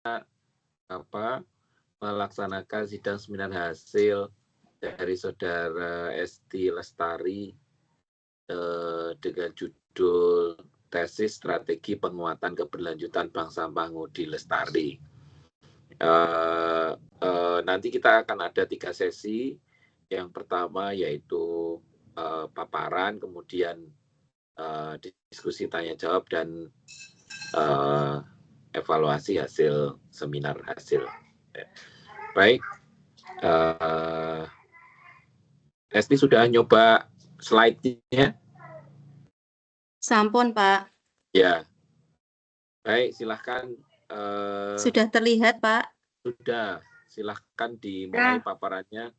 apa melaksanakan sidang seminar hasil dari Saudara Esti Lestari dengan judul tesis strategi penguatan keberlanjutan Bank Sampah Ngudi Lestari. Nanti kita akan ada 3 sesi. Yang pertama yaitu paparan, kemudian diskusi tanya jawab dan evaluasi hasil seminar hasil. Baik, Esti sudah nyoba slide-nya? Sampun, Pak. Ya. Baik, silahkan. Sudah terlihat, Pak? Sudah. Silahkan dimulai paparannya.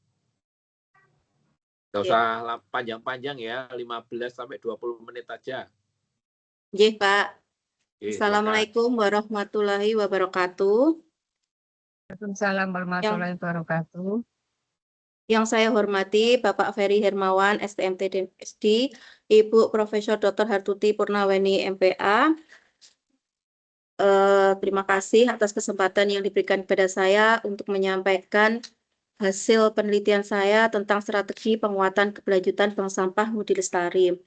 Nggak Ya. usah panjang-panjang ya, 15 sampai 20 menit aja. Nggih, Pak. Oke, Assalamualaikum warahmatullahi wabarakatuh. Waalaikumsalam warahmatullahi wabarakatuh. Yang saya hormati Bapak Ferry Hermawan, STMT DMSD, Ibu Profesor Dr. Hartuti Purnaweni, MPA. Terima kasih atas kesempatan yang diberikan kepada saya untuk menyampaikan hasil penelitian saya tentang strategi penguatan keberlanjutan Bank Sampah Ngudi Lestari.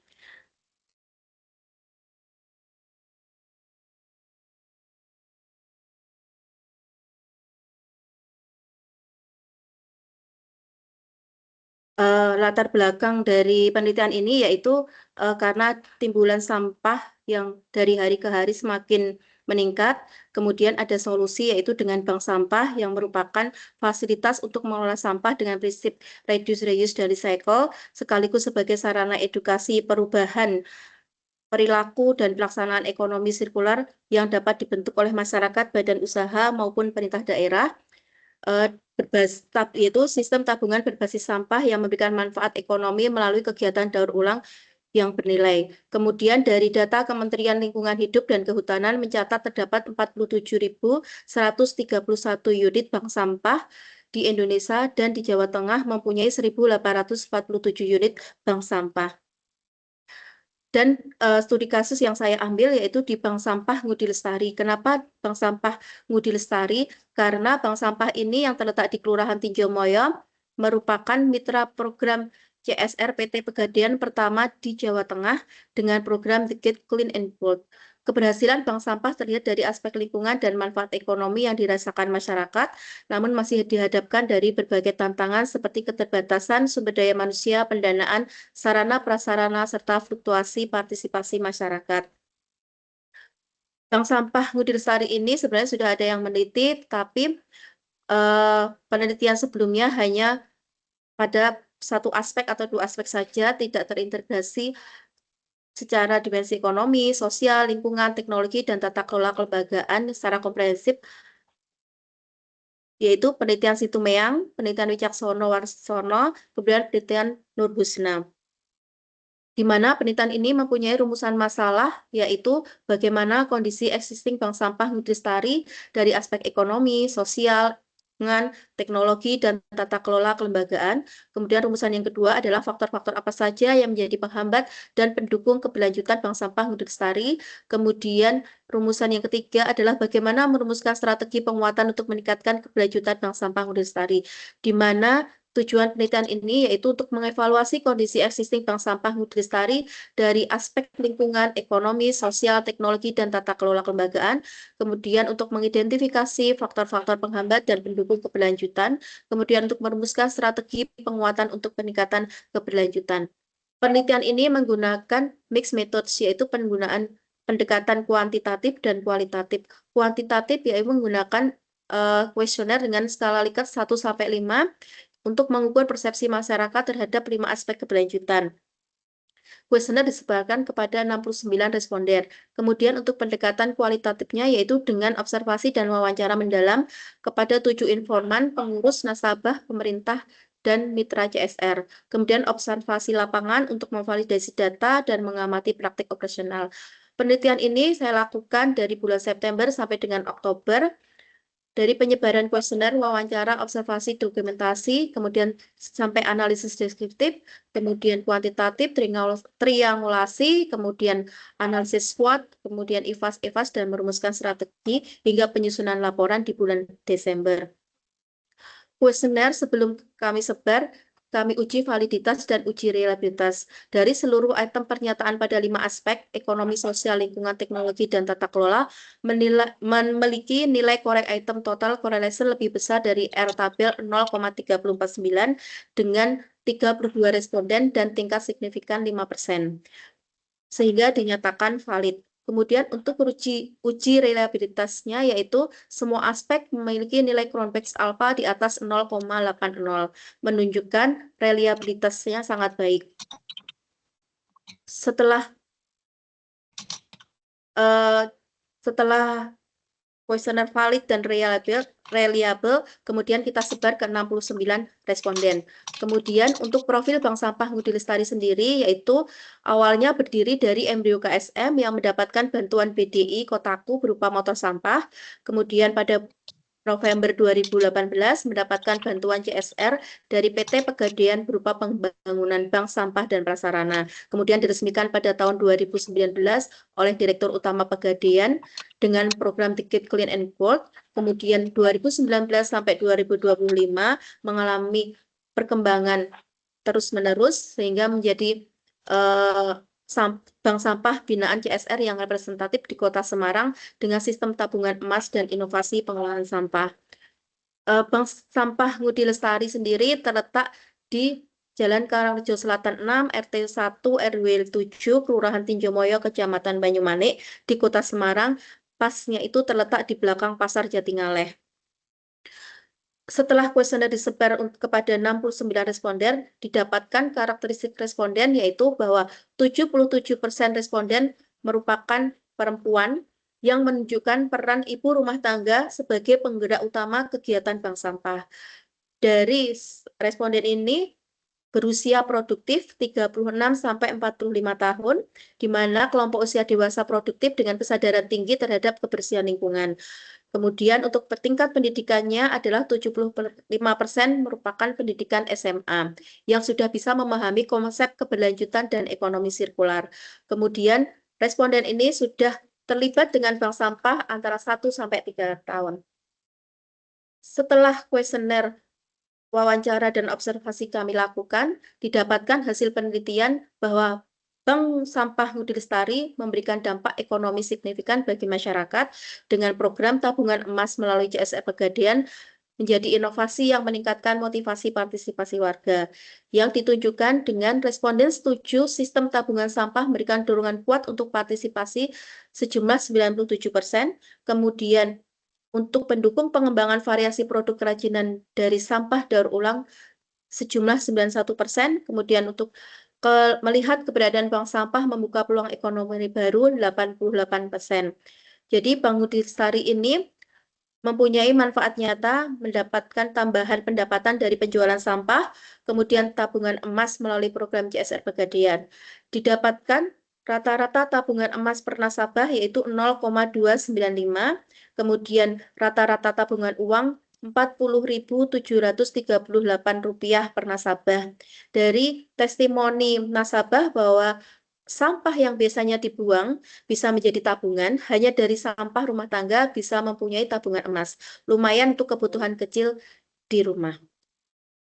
Latar belakang dari penelitian ini yaitu karena timbulan sampah yang dari hari ke hari semakin meningkat, kemudian ada solusi yaitu dengan bank sampah yang merupakan fasilitas untuk mengelola sampah dengan prinsip reduce, reuse, dan recycle, sekaligus sebagai sarana edukasi perubahan perilaku dan pelaksanaan ekonomi sirkular yang dapat dibentuk oleh masyarakat, badan usaha, maupun pemerintah daerah. Yaitu sistem tabungan berbasis sampah yang memberikan manfaat ekonomi melalui kegiatan daur ulang yang bernilai. Kemudian dari data Kementerian Lingkungan Hidup dan Kehutanan mencatat terdapat 47.131 unit bank sampah di Indonesia dan di Jawa Tengah mempunyai 1.847 unit bank sampah. Dan studi kasus yang saya ambil yaitu di Bank Sampah Ngudi Lestari. Kenapa Bank Sampah Ngudi Lestari? Karena bank sampah ini yang terletak di Kelurahan Tinjomoyo merupakan mitra program CSR PT Pegadaian pertama di Jawa Tengah dengan program The Gate Clean and Bold. Keberhasilan bank sampah terlihat dari aspek lingkungan dan manfaat ekonomi yang dirasakan masyarakat, namun masih dihadapkan dari berbagai tantangan seperti keterbatasan sumber daya manusia, pendanaan, sarana prasarana, serta fluktuasi partisipasi masyarakat. Bank sampah Ngudi Lestari ini sebenarnya sudah ada yang meneliti, tapi penelitian sebelumnya hanya pada satu aspek atau dua aspek saja, tidak terintegrasi secara dimensi ekonomi, sosial, lingkungan, teknologi, dan tata kelola kelembagaan secara komprehensif, yaitu penelitian Situmeang, penelitian Wicaksono Warsono, kemudian penelitian Nur Husna. Di mana penelitian ini mempunyai rumusan masalah, yaitu bagaimana kondisi existing bank sampah Ngudi Lestari dari aspek ekonomi, sosial, dengan teknologi dan tata kelola kelembagaan. Kemudian rumusan yang kedua adalah faktor-faktor apa saja yang menjadi penghambat dan pendukung keberlanjutan bank sampah Ngudi Lestari. Kemudian rumusan yang ketiga adalah bagaimana merumuskan strategi penguatan untuk meningkatkan keberlanjutan bank sampah Ngudi Lestari, di mana tujuan penelitian ini yaitu untuk mengevaluasi kondisi existing bank sampah Ngudi Lestari dari aspek lingkungan, ekonomi, sosial, teknologi, dan tata kelola kelembagaan. Kemudian untuk mengidentifikasi faktor-faktor penghambat dan pendukung keberlanjutan. Kemudian untuk merumuskan strategi penguatan untuk peningkatan keberlanjutan. Penelitian ini menggunakan mixed methods, yaitu penggunaan pendekatan kuantitatif dan kualitatif. Kuantitatif yaitu menggunakan kuesioner dengan skala Likert 1-5 untuk mengukur persepsi masyarakat terhadap 5 aspek keberlanjutan. Kuesioner disebarkan kepada 69 responden. Kemudian untuk pendekatan kualitatifnya yaitu dengan observasi dan wawancara mendalam kepada 7 informan, pengurus, nasabah, pemerintah, dan mitra CSR. Kemudian observasi lapangan untuk memvalidasi data dan mengamati praktik operasional. Penelitian ini saya lakukan dari bulan September sampai dengan Oktober Dari penyebaran kuesioner, wawancara, observasi, dokumentasi, kemudian sampai analisis deskriptif, kemudian kuantitatif, triangulasi, kemudian analisis SWOT, kemudian IVAS, dan merumuskan strategi hingga penyusunan laporan di bulan Desember. Kuesioner sebelum kami sebar, kami uji validitas dan uji reliabilitas. Dari seluruh item pernyataan pada 5 aspek, ekonomi, sosial, lingkungan, teknologi, dan tata kelola, memiliki nilai korek item total correlation lebih besar dari R tabel 0,349 dengan 32 responden dan tingkat signifikan 5%, sehingga dinyatakan valid. Kemudian untuk uji reliabilitasnya yaitu semua aspek memiliki nilai Cronbach's alpha di atas 0,80, menunjukkan reliabilitasnya sangat baik. Setelah kuesioner valid dan reliable, kemudian kita sebar ke 69 responden. Kemudian untuk profil bank sampah Ngudi Lestari sendiri, yaitu awalnya berdiri dari embrio KSM yang mendapatkan bantuan BDI Kotaku berupa motor sampah. Kemudian pada November 2018 mendapatkan bantuan CSR dari PT Pegadaian berupa pembangunan bank sampah dan prasarana. Kemudian diresmikan pada tahun 2019 oleh Direktur Utama Pegadaian dengan program Ticket Clean and Cold. Kemudian 2019 sampai 2025 mengalami perkembangan terus-menerus sehingga menjadi bank sampah binaan CSR yang representatif di Kota Semarang dengan sistem tabungan emas dan inovasi pengelolaan sampah. Bank sampah Ngudi Lestari sendiri terletak di Jalan Karangrejo Selatan 6, RT 1, RW 7, Kelurahan Tinjomoyo, Kecamatan Banyumanik, di Kota Semarang. Pasnya itu terletak di belakang Pasar Jatingaleh. Setelah kuesioner disebar kepada 69 responden, didapatkan karakteristik responden yaitu bahwa 77% responden merupakan perempuan yang menunjukkan peran ibu rumah tangga sebagai penggerak utama kegiatan bank sampah. Dari responden ini berusia produktif 36 sampai 45 tahun, di mana kelompok usia dewasa produktif dengan kesadaran tinggi terhadap kebersihan lingkungan. Kemudian untuk tingkat pendidikannya adalah 75% merupakan pendidikan SMA yang sudah bisa memahami konsep keberlanjutan dan ekonomi sirkular. Kemudian responden ini sudah terlibat dengan bank sampah antara 1 sampai 3 tahun. Setelah kuesioner, wawancara, dan observasi kami lakukan, didapatkan hasil penelitian bahwa Bank Sampah Ngudi Lestari memberikan dampak ekonomi signifikan bagi masyarakat dengan program tabungan emas melalui CSR Pegadaian menjadi inovasi yang meningkatkan motivasi partisipasi warga yang ditunjukkan dengan responden setuju sistem tabungan sampah memberikan dorongan kuat untuk partisipasi sejumlah 97%, kemudian untuk pendukung pengembangan variasi produk kerajinan dari sampah daur ulang sejumlah 91%, kemudian untuk melihat keberadaan bank sampah membuka peluang ekonomi baru 88%. Jadi Bank Ngudi Lestari ini mempunyai manfaat nyata, mendapatkan tambahan pendapatan dari penjualan sampah, kemudian tabungan emas melalui program CSR Pegadaian. Didapatkan rata-rata tabungan emas per nasabah yaitu 0,295, kemudian rata-rata tabungan uang Rp40.738 per nasabah. Dari testimoni nasabah bahwa sampah yang biasanya dibuang bisa menjadi tabungan, hanya dari sampah rumah tangga bisa mempunyai tabungan emas. Lumayan untuk kebutuhan kecil di rumah.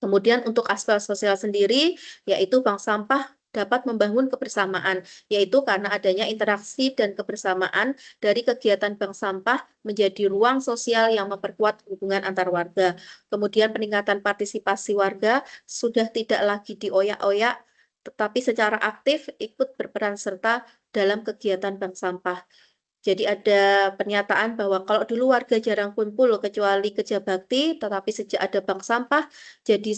Kemudian untuk aspek sosial sendiri, yaitu bank sampah dapat membangun kebersamaan, yaitu karena adanya interaksi dan kebersamaan dari kegiatan bank sampah menjadi ruang sosial yang memperkuat hubungan antar warga. Kemudian peningkatan partisipasi warga sudah tidak lagi dioyak-oyak, tetapi secara aktif ikut berperan serta dalam kegiatan bank sampah. Jadi ada pernyataan bahwa kalau dulu warga jarang kumpul kecuali kerja bakti, tetapi sejak ada bank sampah jadi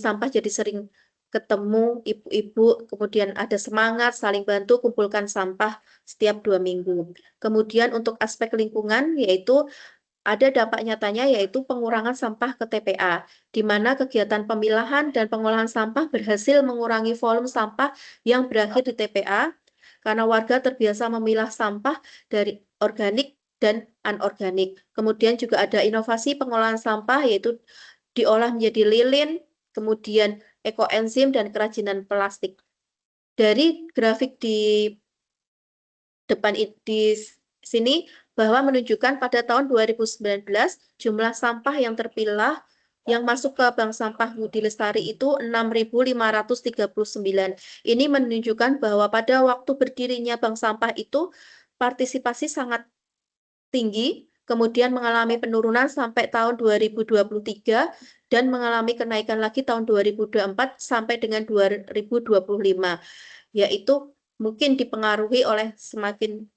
sering ketemu ibu-ibu, kemudian ada semangat saling bantu kumpulkan sampah setiap 2 minggu. Kemudian untuk aspek lingkungan yaitu ada dampak nyatanya yaitu pengurangan sampah ke TPA, di mana kegiatan pemilahan dan pengolahan sampah berhasil mengurangi volume sampah yang berakhir di TPA, karena warga terbiasa memilah sampah dari organik dan anorganik. Kemudian juga ada inovasi pengolahan sampah, yaitu diolah menjadi lilin, kemudian ekoenzim dan kerajinan plastik. Dari grafik di depan di sini bahwa menunjukkan pada tahun 2019 jumlah sampah yang terpilah yang masuk ke Bank Sampah Budi Lestari itu 6.539. Ini menunjukkan bahwa pada waktu berdirinya Bank Sampah itu partisipasi sangat tinggi, kemudian mengalami penurunan sampai tahun 2023 dan mengalami kenaikan lagi tahun 2024 sampai dengan 2025, yaitu mungkin dipengaruhi oleh semakin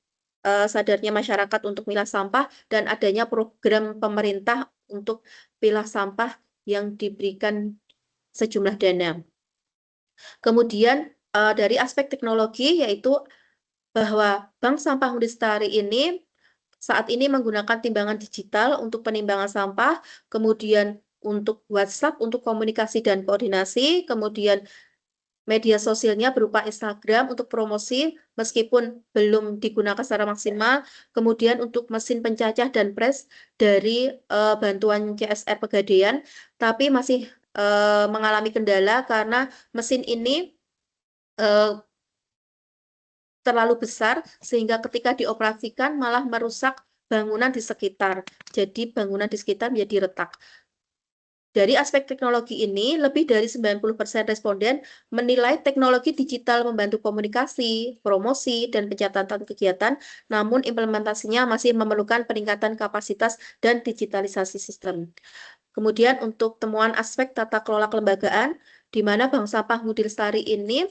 sadarnya masyarakat untuk milah sampah dan adanya program pemerintah untuk pilah sampah yang diberikan sejumlah dana. Kemudian dari aspek teknologi, yaitu bahwa Bank Sampah Budi Lestari ini saat ini menggunakan timbangan digital untuk penimbangan sampah, kemudian untuk WhatsApp untuk komunikasi dan koordinasi, kemudian media sosialnya berupa Instagram untuk promosi meskipun belum digunakan secara maksimal, kemudian untuk mesin pencacah dan press dari bantuan CSR Pegadaian, tapi masih mengalami kendala karena mesin ini terlalu besar sehingga ketika dioperasikan malah merusak bangunan di sekitar. Jadi bangunan di sekitar menjadi retak. Dari aspek teknologi ini, lebih dari 90% responden menilai teknologi digital membantu komunikasi, promosi, dan pencatatan kegiatan, namun implementasinya masih memerlukan peningkatan kapasitas dan digitalisasi sistem. Kemudian untuk temuan aspek tata kelola kelembagaan, di mana Bank Sampah Budi Lestari ini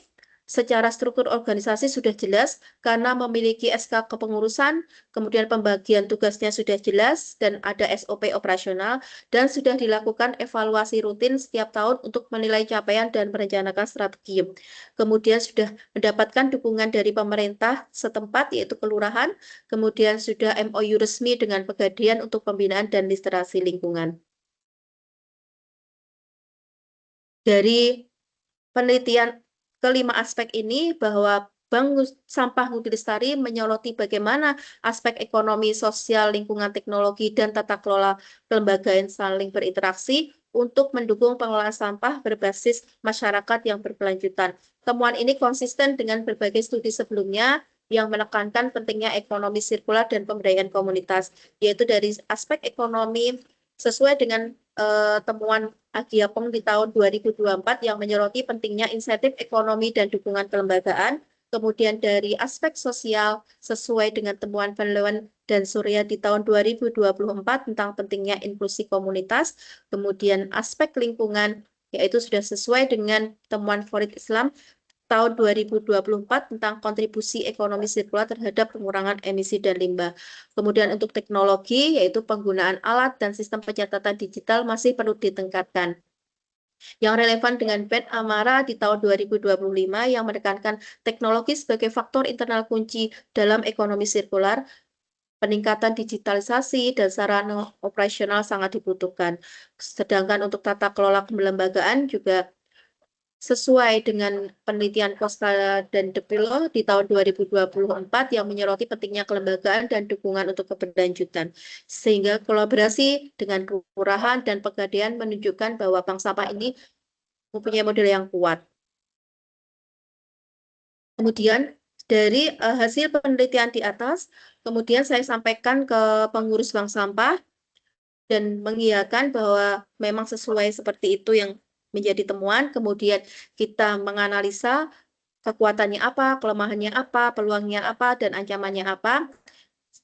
secara struktur organisasi sudah jelas karena memiliki SK kepengurusan, kemudian pembagian tugasnya sudah jelas dan ada SOP operasional dan sudah dilakukan evaluasi rutin setiap tahun untuk menilai capaian dan merencanakan strategi. Kemudian sudah mendapatkan dukungan dari pemerintah setempat yaitu kelurahan, kemudian sudah MOU resmi dengan Pegadaian untuk pembinaan dan literasi lingkungan. Dari penelitian kelima aspek ini bahwa Bank Sampah Budi Lestari menyoroti bagaimana aspek ekonomi, sosial, lingkungan, teknologi, dan tata kelola kelembagaan saling berinteraksi untuk mendukung pengelolaan sampah berbasis masyarakat yang berkelanjutan. Temuan ini konsisten dengan berbagai studi sebelumnya yang menekankan pentingnya ekonomi sirkular dan pemberdayaan komunitas, yaitu dari aspek ekonomi sesuai dengan temuan Agiapong di tahun 2024 yang menyoroti pentingnya insentif ekonomi dan dukungan kelembagaan, kemudian dari aspek sosial sesuai dengan temuan Van Leeuwen dan Surya di tahun 2024 tentang pentingnya inklusi komunitas, kemudian aspek lingkungan yaitu sudah sesuai dengan temuan Farid Islam tahun 2024 tentang kontribusi ekonomi sirkular terhadap pengurangan emisi dan limbah. Kemudian untuk teknologi, yaitu penggunaan alat dan sistem pencatatan digital masih perlu ditingkatkan. Yang relevan dengan Ben Amara di tahun 2025 yang menekankan teknologi sebagai faktor internal kunci dalam ekonomi sirkular, peningkatan digitalisasi dan sarana operasional sangat dibutuhkan. Sedangkan untuk tata kelola kelembagaan juga sesuai dengan penelitian Costa dan De Pillo di tahun 2024 yang menyoroti pentingnya kelembagaan dan dukungan untuk keberlanjutan. Sehingga kolaborasi dengan kelurahan dan Pegadaian menunjukkan bahwa Bank Sampah ini mempunyai model yang kuat. Kemudian dari hasil penelitian di atas, kemudian saya sampaikan ke pengurus Bank Sampah dan mengiyakan bahwa memang sesuai seperti itu yang menjadi temuan, kemudian kita menganalisa kekuatannya apa, kelemahannya apa, peluangnya apa, dan ancamannya apa.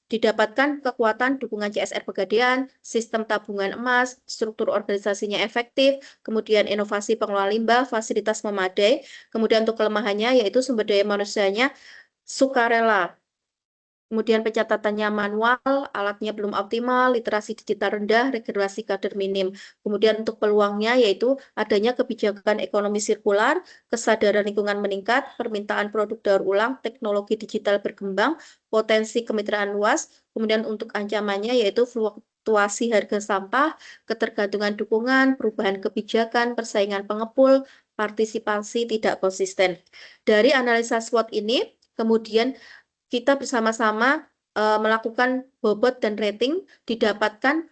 Didapatkan kekuatan dukungan CSR Pegadaian, sistem tabungan emas, struktur organisasinya efektif, kemudian inovasi pengelolaan limbah, fasilitas memadai, kemudian untuk kelemahannya yaitu sumber daya manusianya sukarela. Kemudian pencatatannya manual, alatnya belum optimal, literasi digital rendah, regenerasi kader minim. Kemudian untuk peluangnya yaitu adanya kebijakan ekonomi sirkular, kesadaran lingkungan meningkat, permintaan produk daur ulang, teknologi digital berkembang, potensi kemitraan luas. Kemudian untuk ancamannya yaitu fluktuasi harga sampah, ketergantungan dukungan, perubahan kebijakan, persaingan pengepul, partisipasi tidak konsisten. Dari analisa SWOT ini, kemudian kita bersama-sama melakukan bobot dan rating, didapatkan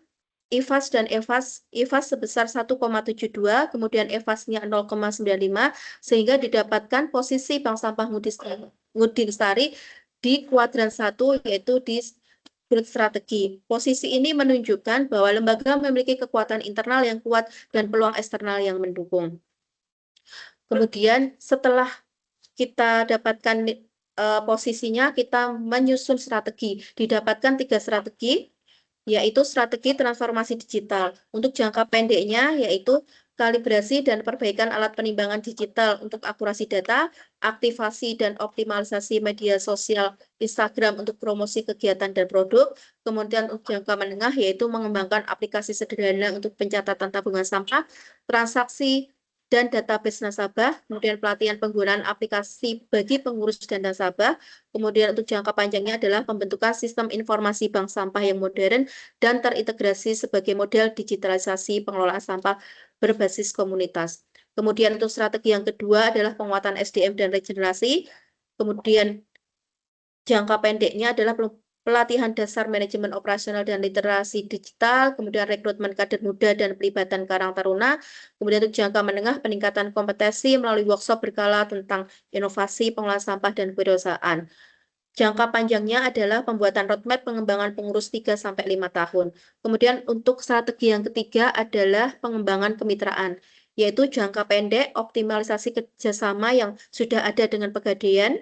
IFAS dan EFAS sebesar 1,72, kemudian EFAS-nya 0,95, sehingga didapatkan posisi Bank Sampah Ngudi Lestari di kuadran 1, yaitu di grup strategi. Posisi ini menunjukkan bahwa lembaga memiliki kekuatan internal yang kuat dan peluang eksternal yang mendukung. Kemudian setelah kita dapatkan posisinya, kita menyusun strategi. Didapatkan 3 strategi, yaitu strategi transformasi digital. Untuk jangka pendeknya, yaitu kalibrasi dan perbaikan alat penimbangan digital untuk akurasi data, aktivasi dan optimalisasi media sosial Instagram untuk promosi kegiatan dan produk. Kemudian untuk jangka menengah, yaitu mengembangkan aplikasi sederhana untuk pencatatan tabungan sampah, transaksi dan database nasabah, kemudian pelatihan penggunaan aplikasi bagi pengurus dan nasabah, kemudian untuk jangka panjangnya adalah pembentukan sistem informasi bank sampah yang modern dan terintegrasi sebagai model digitalisasi pengelolaan sampah berbasis komunitas. Kemudian untuk strategi yang kedua adalah penguatan SDM dan regenerasi, kemudian jangka pendeknya adalah pelatihan dasar manajemen operasional dan literasi digital, kemudian rekrutmen kader muda dan pelibatan Karang Taruna, kemudian untuk jangka menengah peningkatan kompetensi melalui workshop berkala tentang inovasi pengolahan sampah dan kewirausahaan. Jangka panjangnya adalah pembuatan roadmap pengembangan pengurus 3-5 tahun. Kemudian untuk strategi yang ketiga adalah pengembangan kemitraan, yaitu jangka pendek optimalisasi kerjasama yang sudah ada dengan Pegadaian,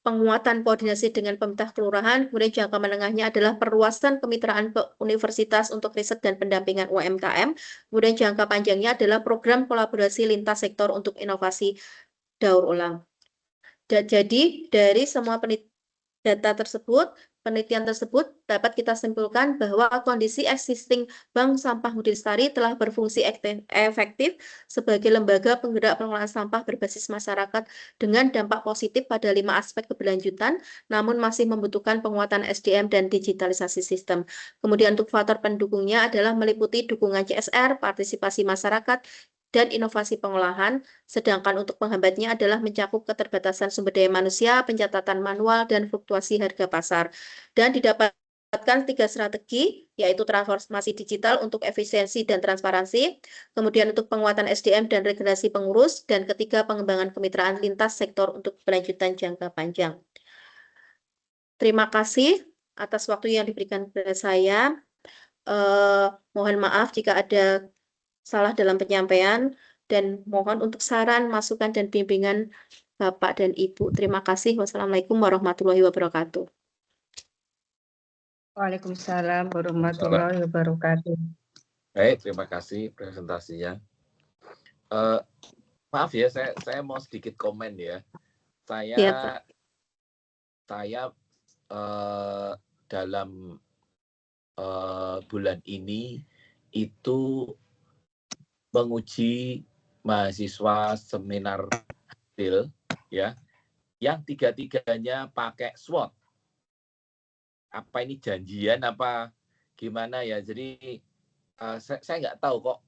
penguatan koordinasi dengan pemerintah kelurahan, kemudian jangka menengahnya adalah perluasan kemitraan universitas untuk riset dan pendampingan UMKM, kemudian jangka panjangnya adalah program kolaborasi lintas sektor untuk inovasi daur ulang. Jadi dari semua data tersebut, penelitian tersebut dapat kita simpulkan bahwa kondisi existing Bank Sampah Ngudi Lestari telah berfungsi efektif sebagai lembaga penggerak pengelolaan sampah berbasis masyarakat dengan dampak positif pada 5 aspek keberlanjutan, namun masih membutuhkan penguatan SDM dan digitalisasi sistem. Kemudian untuk faktor pendukungnya adalah meliputi dukungan CSR, partisipasi masyarakat, dan inovasi pengolahan, sedangkan untuk penghambatnya adalah mencakup keterbatasan sumber daya manusia, pencatatan manual, dan fluktuasi harga pasar. Dan didapatkan 3 strategi, yaitu transformasi digital untuk efisiensi dan transparansi, kemudian untuk penguatan SDM dan regenerasi pengurus, dan ketiga pengembangan kemitraan lintas sektor untuk kelanjutan jangka panjang. Terima kasih atas waktu yang diberikan kepada saya. Mohon maaf jika ada salah dalam penyampaian, dan mohon untuk saran, masukan, dan bimbingan Bapak dan Ibu. Terima kasih. Wassalamualaikum warahmatullahi wabarakatuh. Waalaikumsalam warahmatullahi wabarakatuh. Baik, terima kasih presentasinya. Maaf ya, saya mau sedikit komen ya. Saya dalam bulan ini itu menguji mahasiswa seminar hasil ya, yang 3-tiganya pakai SWOT. Apa ini janjian apa gimana ya? Jadi saya nggak tahu kok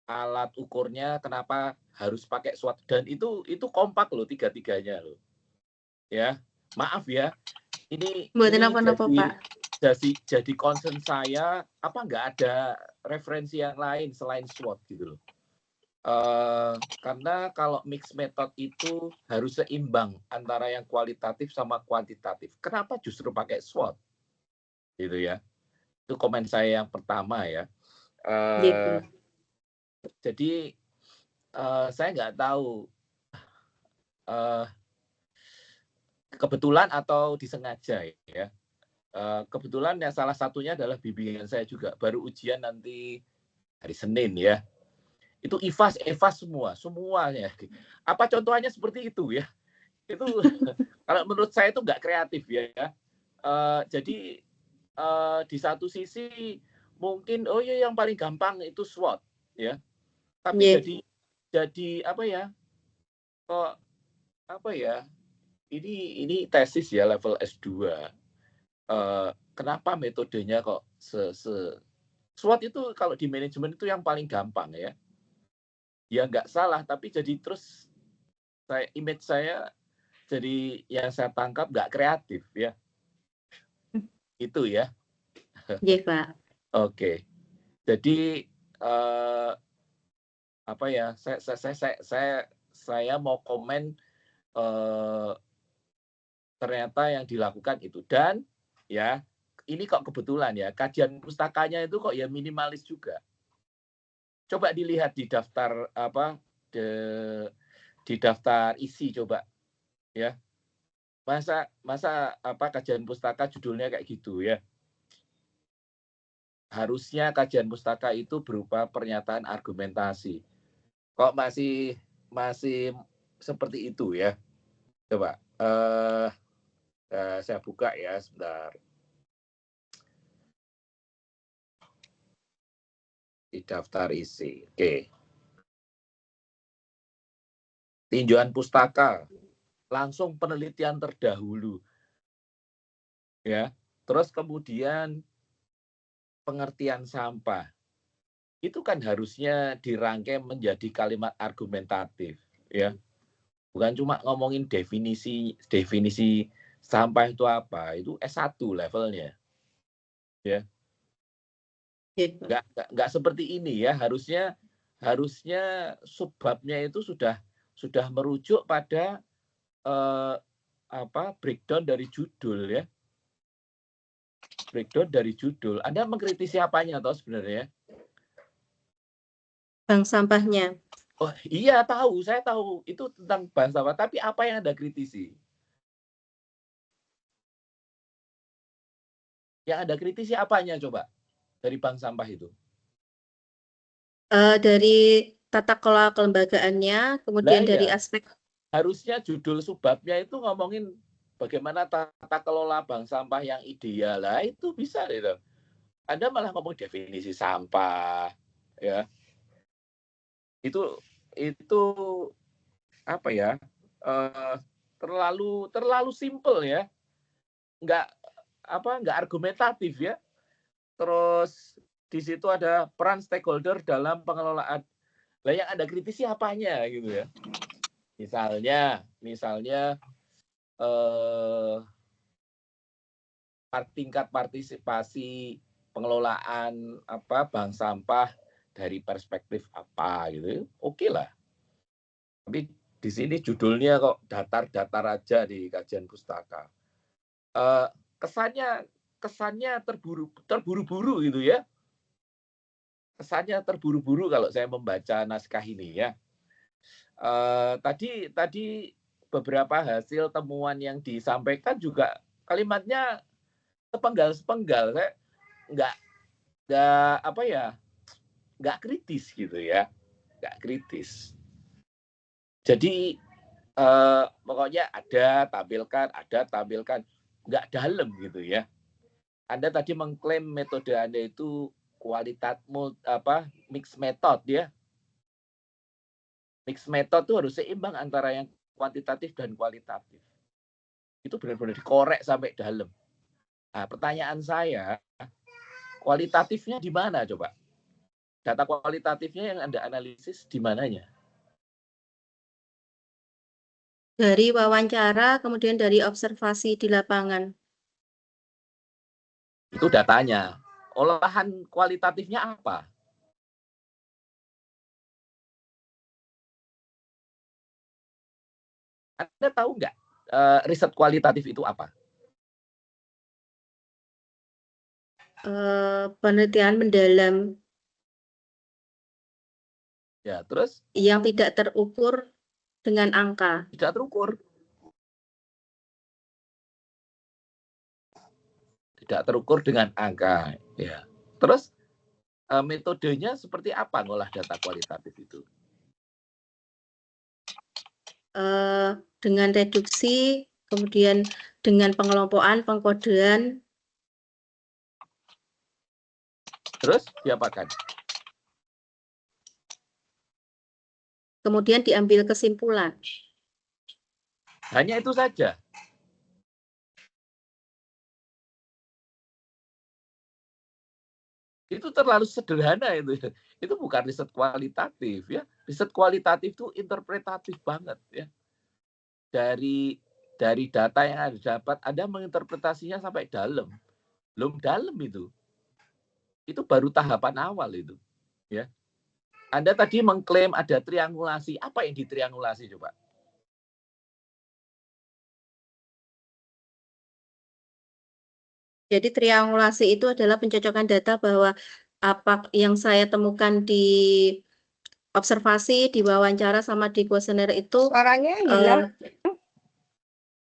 alat ukurnya kenapa harus pakai SWOT, dan itu kompak loh 3-tiganya loh. Ya, maaf ya. Ini jadi concern saya, apa nggak ada referensi yang lain selain SWOT gitu loh. Karena kalau mix method itu harus seimbang antara yang kualitatif sama kuantitatif. Kenapa justru pakai SWOT? Gitu ya. Itu komen saya yang pertama ya. Jadi saya nggak tahu kebetulan atau disengaja ya. Kebetulan ya salah satunya adalah bimbingan saya juga baru ujian nanti hari Senin ya. Itu IFAS, EFAS semuanya. Apa contohnya seperti itu ya? Itu kalau menurut saya itu nggak kreatif ya. Jadi di satu sisi mungkin yang paling gampang itu SWOT ya. Tapi jadi apa ya? Kok apa ya? Ini tesis ya level S2. Kenapa metodenya kok SWOT itu kalau di manajemen itu yang paling gampang ya. Ya nggak salah, tapi jadi terus image saya jadi yang saya tangkap nggak kreatif ya. Itu ya. Nggih, Pak. Oke. Jadi apa ya? Saya mau komen ternyata yang dilakukan itu, dan ya ini kok kebetulan ya kajian pustakanya itu kok ya minimalis juga. Coba dilihat di daftar di daftar isi coba ya. Masa kajian pustaka judulnya kayak gitu ya. Harusnya kajian pustaka itu berupa pernyataan argumentasi. Kok masih seperti itu ya. Coba saya buka ya sebentar. Di daftar isi. Oke. Tinjauan pustaka, langsung penelitian terdahulu. Ya. Terus kemudian pengertian sampah. Itu kan harusnya dirangkai menjadi kalimat argumentatif, ya. Bukan cuma ngomongin definisi sampah itu apa, itu S1 levelnya. Ya. Nggak seperti ini ya, harusnya subbabnya itu sudah merujuk pada breakdown dari judul ya. Breakdown dari judul. Anda mengkritisi apanya toh sebenarnya? Bank sampahnya. Oh iya tahu, saya tahu itu tentang bank sampah, tapi apa yang Anda kritisi? Yang Anda kritisi apanya coba dari bank sampah itu? Dari tata kelola kelembagaannya, kemudian dari aspek. Harusnya judul subbabnya itu ngomongin bagaimana tata kelola bank sampah yang ideal. Lah itu bisa gitu. Anda malah ngomong definisi sampah, ya. Itu apa ya? Terlalu simple ya. Nggak argumentatif ya. Terus di situ ada peran stakeholder dalam pengelolaan. Lah yang Anda kritisi apanya gitu ya. Misalnya tingkat partisipasi pengelolaan bank sampah dari perspektif apa gitu. Oke lah. Tapi di sini judulnya kok datar-datar aja di kajian pustaka. Kesannya terburu-buru gitu ya. Kesannya terburu-buru kalau saya membaca naskah ini ya. Tadi beberapa hasil temuan yang disampaikan juga kalimatnya sepenggal. Saya nggak kritis gitu ya, nggak kritis. Jadi pokoknya ada tampilkan, nggak dalam gitu ya. Anda tadi mengklaim metode Anda itu mixed method ya. Mixed method itu harus seimbang antara yang kuantitatif dan kualitatif. Itu benar-benar dikorek sampai dalam. Nah, pertanyaan saya, kualitatifnya di mana coba? Data kualitatifnya yang Anda analisis di mananya? Dari wawancara, kemudian dari observasi di lapangan. Itu datanya. Olahan kualitatifnya apa? Anda tahu nggak riset kualitatif itu apa? Penelitian mendalam. Ya, terus? Yang tidak terukur dengan angka. Tidak terukur. Tidak terukur dengan angka. Ya. Terus metodenya seperti apa ngolah data kualitatif itu? Dengan reduksi, kemudian dengan pengelompokan, pengkodean. Terus diapakan? Kemudian diambil kesimpulan. Hanya itu saja. Itu terlalu sederhana itu. Itu bukan riset kualitatif ya. Riset kualitatif itu interpretatif banget ya. Dari data yang Anda dapat, Anda menginterpretasinya sampai dalam. belum dalam itu. Itu baru tahapan awal itu, ya. Anda tadi mengklaim ada triangulasi. Apa yang ditriangulasi coba? Jadi triangulasi itu adalah pencocokan data bahwa apa yang saya temukan di observasi, di wawancara sama di kuesioner itu Suaranya hilang.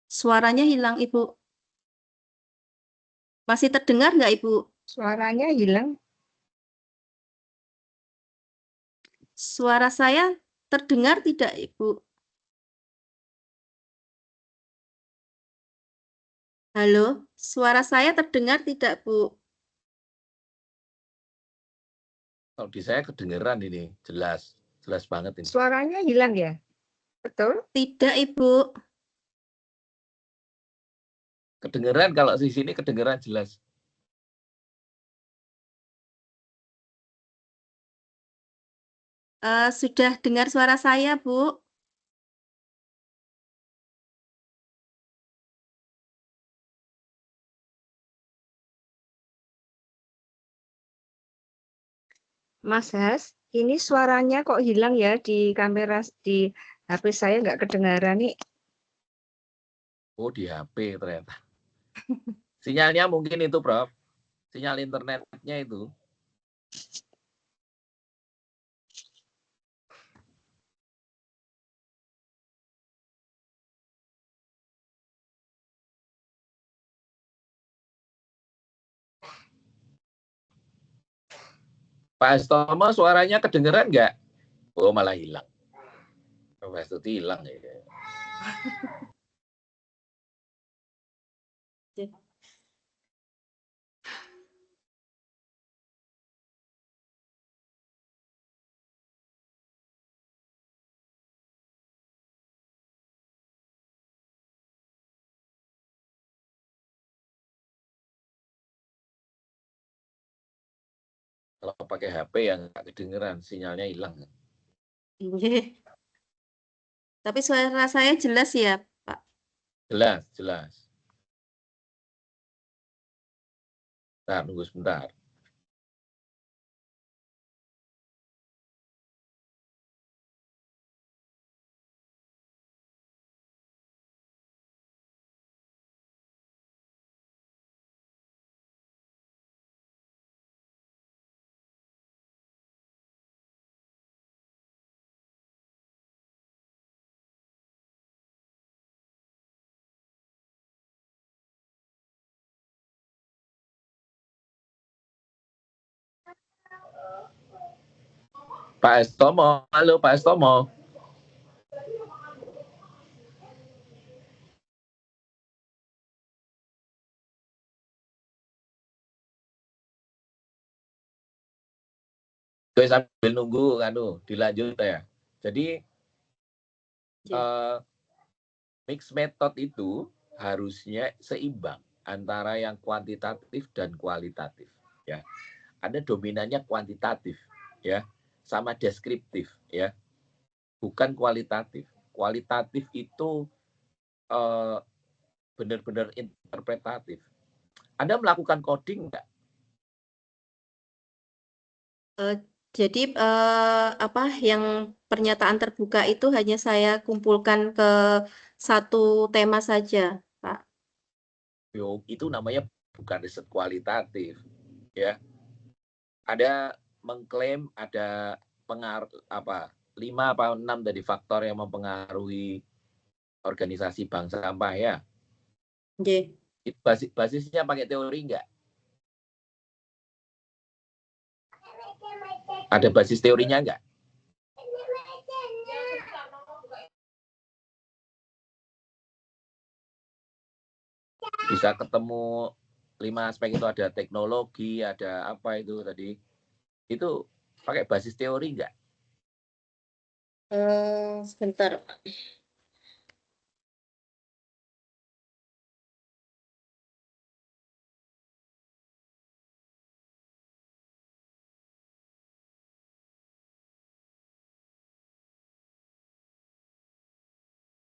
Suaranya hilang, Ibu. Masih terdengar nggak, Ibu? Suaranya hilang. Suara saya terdengar tidak, Ibu? Halo, suara saya terdengar tidak, Bu? Kalau di saya kedengeran ini, jelas banget ini. Suaranya hilang ya? Betul? Tidak, Ibu. Kedengeran, kalau di sini kedengeran jelas. Sudah dengar suara saya, Bu? Mas Has, ini suaranya kok hilang ya di kamera di HP saya nggak kedengaran nih. Oh, di HP ternyata. Sinyalnya mungkin itu, Prof. Sinyal internetnya itu. Pak Estomo, suaranya kedengeran nggak? Oh, malah hilang. Prof. Estuti hilang ya. Kalau pakai HP yang nggak kedengeran, sinyalnya hilang. Tapi suara saya jelas ya, Pak? Jelas. Bentar, nunggu sebentar. Pak Estomo, halo Pak Estomo. Gue sambil nunggu, dilanjut ya. Jadi mix method itu harusnya seimbang antara yang kuantitatif dan kualitatif. Ya, ada dominannya kuantitatif, ya, sama deskriptif, ya, bukan kualitatif. Kualitatif itu benar-benar interpretatif. Anda melakukan coding nggak? Jadi apa yang pernyataan terbuka itu hanya saya kumpulkan ke satu tema saja, Pak. Itu namanya bukan riset kualitatif, ya. Ada mengklaim ada pengaruh 5 atau 6 dari faktor yang mempengaruhi organisasi bank sampah, ya. Oke. Itu basisnya pakai teori enggak? Ada basis teorinya enggak? Bisa ketemu 5 aspek itu, ada teknologi, ada apa itu tadi. Itu pakai basis teori enggak? Sebentar.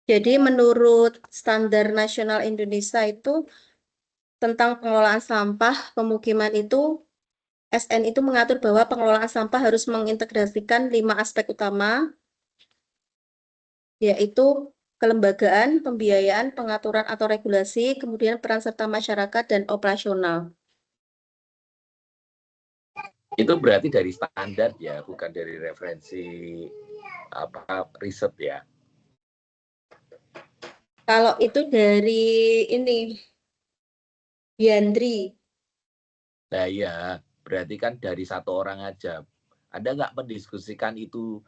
Jadi menurut standar nasional Indonesia itu tentang pengelolaan sampah pemukiman itu, SN itu mengatur bahwa pengelolaan sampah harus mengintegrasikan 5 aspek utama, yaitu kelembagaan, pembiayaan, pengaturan atau regulasi, kemudian peran serta masyarakat, dan operasional. Itu berarti dari standar ya, bukan dari referensi riset ya. Kalau itu dari ini, Yandri. Nah iya, berarti kan dari satu orang aja. Anda nggak mendiskusikan itu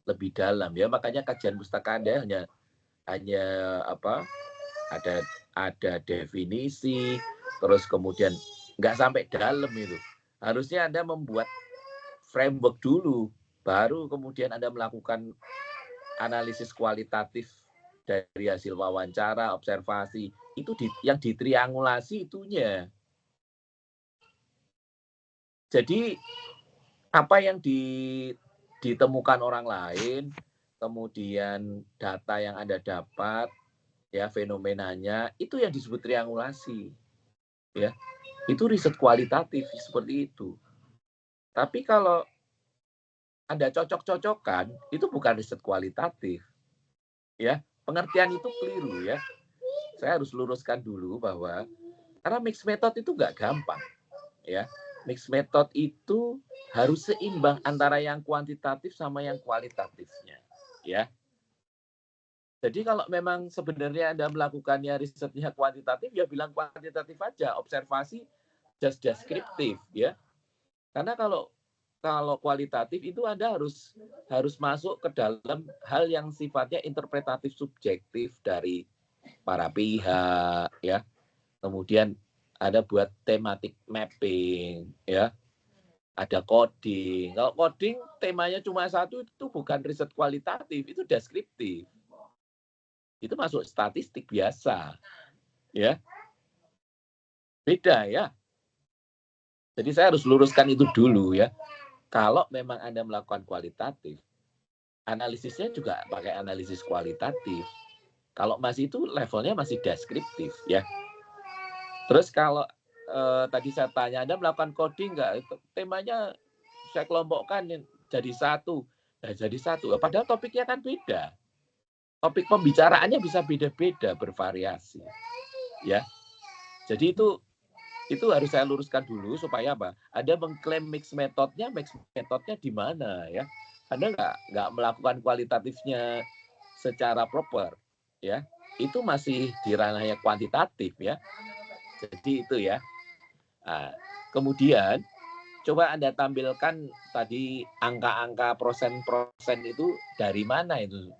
lebih dalam ya, makanya kajian pustaka Anda hanya ada definisi, terus kemudian nggak sampai dalam itu. Harusnya Anda membuat framework dulu, baru kemudian Anda melakukan analisis kualitatif dari hasil wawancara, observasi. Itu yang ditriangulasi itunya. Jadi apa yang ditemukan orang lain, kemudian data yang Anda dapat, ya fenomenanya, itu yang disebut triangulasi. Ya. Itu riset kualitatif seperti itu. Tapi kalau Anda cocok-cocokan, itu bukan riset kualitatif. Ya, pengertian itu keliru ya. Saya harus luruskan dulu bahwa karena mixed method itu nggak gampang. Ya, mixed method itu harus seimbang antara yang kuantitatif sama yang kualitatifnya. Ya. Jadi kalau memang sebenarnya Anda melakukannya risetnya kuantitatif, ya bilang kuantitatif aja, observasi just deskriptif ya. Karena kalau kualitatif itu Anda harus masuk ke dalam hal yang sifatnya interpretatif subjektif dari para pihak ya. Kemudian ada buat thematic mapping ya. Ada coding. Kalau coding temanya cuma satu itu bukan riset kualitatif, itu deskriptif. Itu masuk statistik biasa. Ya. Beda ya. Jadi saya harus luruskan itu dulu ya. Kalau memang Anda melakukan kualitatif, analisisnya juga pakai analisis kualitatif. Kalau masih itu levelnya masih deskriptif ya. Terus kalau tadi saya tanya Anda melakukan coding nggak? Temanya saya kelompokkan jadi satu. Nah, jadi satu. Padahal topiknya kan beda. Topik pembicaraannya bisa beda-beda, bervariasi. Ya. Jadi itu harus saya luruskan dulu supaya apa? Anda mengklaim mix metodnya di mana ya? Anda nggak melakukan kualitatifnya secara proper, ya. Itu masih di ranahnya kuantitatif ya. Jadi itu ya. Nah, kemudian coba Anda tampilkan tadi angka-angka prosen-prosen itu dari mana itu?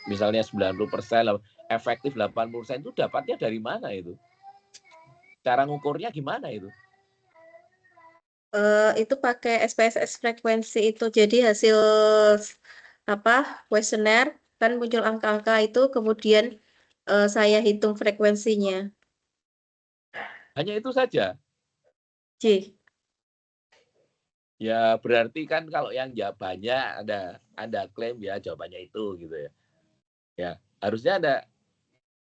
Misalnya 90%, efektif 80% itu dapatnya dari mana itu? Cara ngukurnya gimana itu? Itu pakai SPSS frekuensi itu. Jadi hasil kuesioner kan muncul angka-angka itu, kemudian saya hitung frekuensinya. Hanya itu saja. J. Ya berarti kan kalau yang jawabannya Anda klaim ya jawabannya itu gitu ya. Ya, harusnya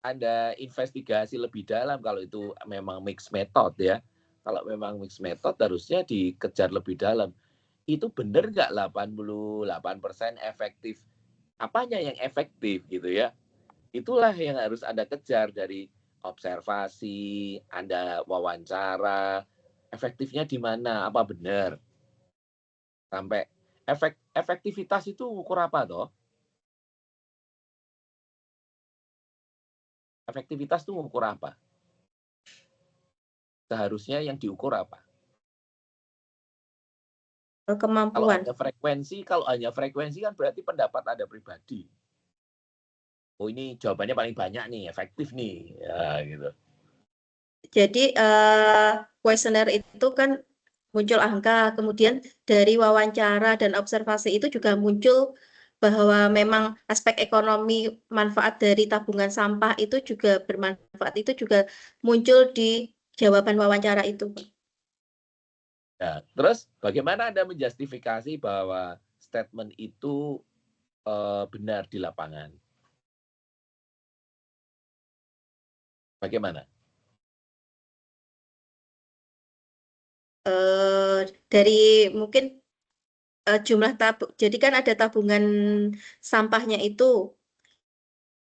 ada investigasi lebih dalam kalau itu memang mixed method ya. Kalau memang mixed method harusnya dikejar lebih dalam. Itu benar nggak 88% efektif? Apanya yang efektif gitu ya? Itulah yang harus Anda kejar dari observasi, Anda wawancara, efektifnya di mana? Apa benar? Sampai efektivitas itu ukur apa toh? Efektivitas itu ukur apa? Seharusnya yang diukur apa? Kemampuan. Kalau hanya frekuensi kan berarti pendapat Anda pribadi. Oh ini jawabannya paling banyak nih, efektif nih, ya gitu. Jadi kuesioner itu kan muncul angka, kemudian dari wawancara dan observasi itu juga muncul bahwa memang aspek ekonomi manfaat dari tabungan sampah itu juga bermanfaat, itu juga muncul di jawaban wawancara itu. Nah, terus bagaimana Anda menjustifikasi bahwa statement itu benar di lapangan? Bagaimana? dari mungkin jumlah jadi kan ada tabungan sampahnya itu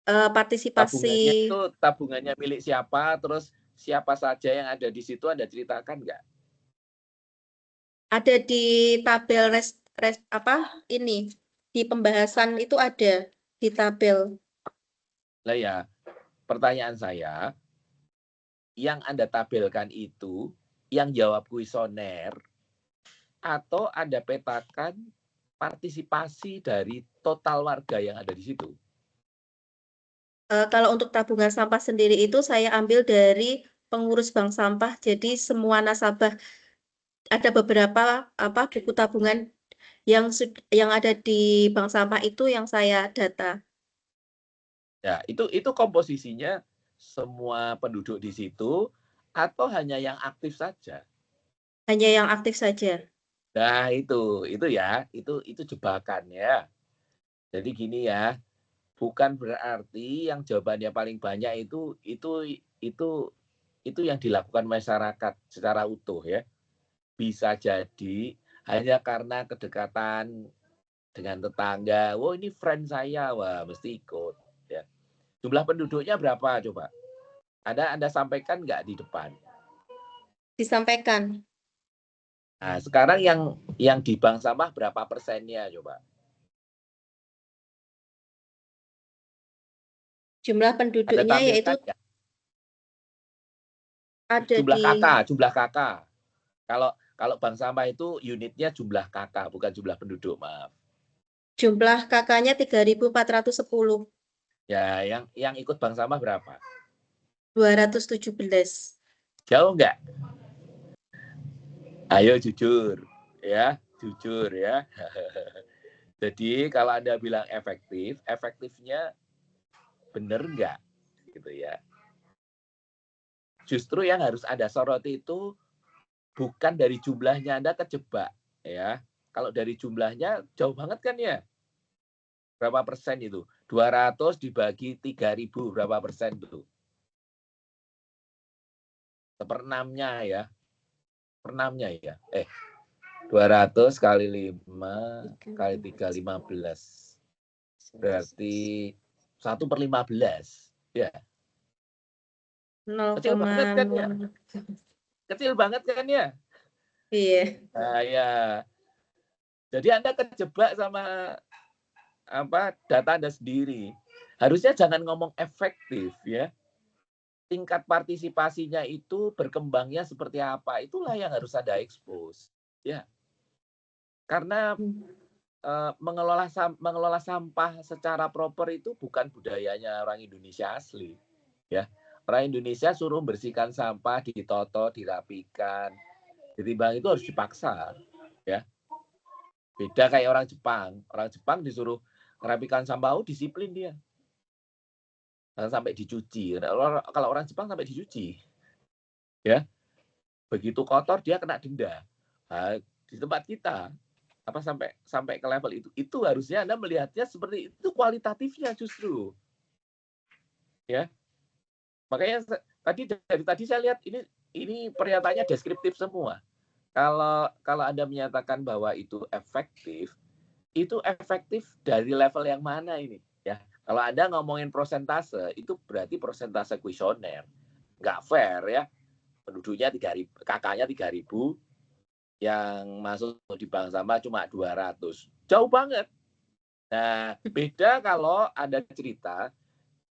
Tabungannya partisipasi itu tabungannya milik siapa, terus siapa saja yang ada di situ, Anda ceritakan nggak? ada di tabel ini di pembahasan itu ada di tabel. Lah ya, pertanyaan saya, yang Anda tabelkan itu yang jawab kuesioner atau Anda petakan partisipasi dari total warga yang ada di situ? Kalau untuk tabungan sampah sendiri itu saya ambil dari pengurus bank sampah. Jadi semua nasabah ada beberapa buku tabungan yang ada di bank sampah itu yang saya data. Ya, itu komposisinya semua penduduk di situ atau hanya yang aktif saja? Hanya yang aktif saja. Nah, itu ya, itu jebakan ya. Jadi gini ya, bukan berarti yang jawabannya paling banyak itu yang dilakukan masyarakat secara utuh ya. Bisa jadi hanya karena kedekatan dengan tetangga. Wah, ini friend saya, wah mesti ikut ya. Jumlah penduduknya berapa coba? Anda sampaikan nggak di depan? Disampaikan. Nah, sekarang yang di bank sampah berapa persennya coba? Jumlah Anda penduduknya yaitu tampilkan nggak? ada Jumlah kakak. Kalau bank sampah itu unitnya jumlah kakak, bukan jumlah penduduk, maaf. jumlah kakaknya 3.410. Ya, yang ikut bank sampah berapa? 217. Jauh nggak? Ayo jujur, ya, jujur ya. Jadi kalau Anda bilang efektif, efektifnya benar nggak? Gitu ya. Justru yang harus Anda soroti itu bukan dari jumlahnya Anda kejebak, ya. Kalau dari jumlahnya jauh banget kan ya? Berapa persen itu? 200 dibagi 3.000 berapa persen itu? Seperenamnya ya. Seperenamnya ya. 200 kali 5 kali 3, 15. Berarti 1/15. Ya. Kecil banget kan ya? Kecil banget kan ya? Iya. Nah, ya. Jadi Anda kejebak sama data Anda sendiri. Harusnya jangan ngomong efektif ya. Tingkat partisipasinya itu berkembangnya seperti apa? Itulah yang harus Anda expose. Ya. Karena mengelola sampah secara proper itu bukan budayanya orang Indonesia asli. Ya. Orang Indonesia suruh bersihkan sampah, ditoto, dirapikan. Ditimbang itu harus dipaksa. Ya. Beda kayak orang Jepang. Orang Jepang disuruh merapikan sampah, disiplin dia. Sampai dicuci. Kalau orang Jepang sampai dicuci. Ya. Begitu kotor dia kena denda. Nah, di tempat kita sampai ke level itu harusnya Anda melihatnya seperti itu, kualitatifnya justru. Ya. Makanya dari tadi saya lihat ini pernyataannya deskriptif semua. Kalau Anda menyatakan bahwa itu efektif dari level yang mana ini? Ya, kalau Anda ngomongin prosentase, itu berarti prosentase kuesioner. Nggak fair ya. Penduduknya 3.000, kakaknya 3.000, yang masuk di bank sampah cuma 200. Jauh banget. Nah, beda kalau Anda cerita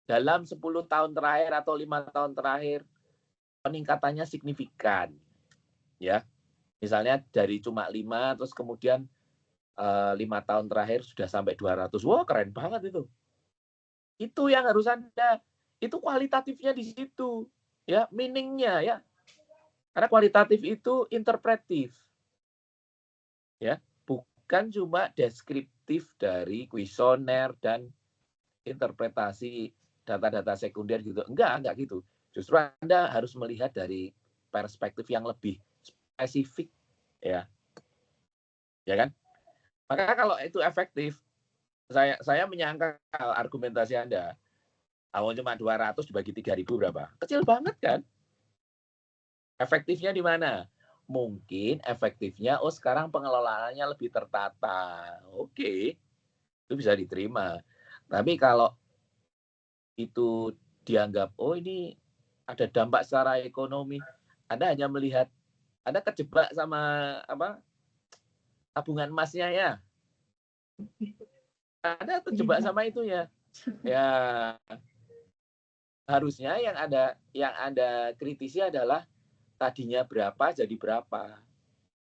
dalam 10 tahun terakhir atau 5 tahun terakhir peningkatannya signifikan. Ya. Misalnya dari cuma 5 terus kemudian 5 tahun terakhir sudah sampai 200. Wah, keren banget itu. Itu yang harus Anda, itu kualitatifnya di situ. Ya, meaningnya ya. Karena kualitatif itu interpretif. Ya, bukan cuma deskriptif dari kuesioner dan interpretasi data-data sekunder gitu. Enggak gitu. Justru Anda harus melihat dari perspektif yang lebih spesifik ya. Ya kan? Maka kalau itu efektif, saya menyangkal argumentasi Anda. Awal cuma 200 dibagi 3.000 berapa? Kecil banget kan? Efektifnya di mana? mungkin efektifnya, sekarang pengelolaannya lebih tertata. Oke, itu bisa diterima. Tapi kalau itu dianggap, ini ada dampak secara ekonomi, Anda hanya melihat, Anda kejebak sama tabungan emasnya ya. Anda terjebak sama itu ya. Ya, harusnya yang Anda kritisi adalah tadinya berapa jadi berapa.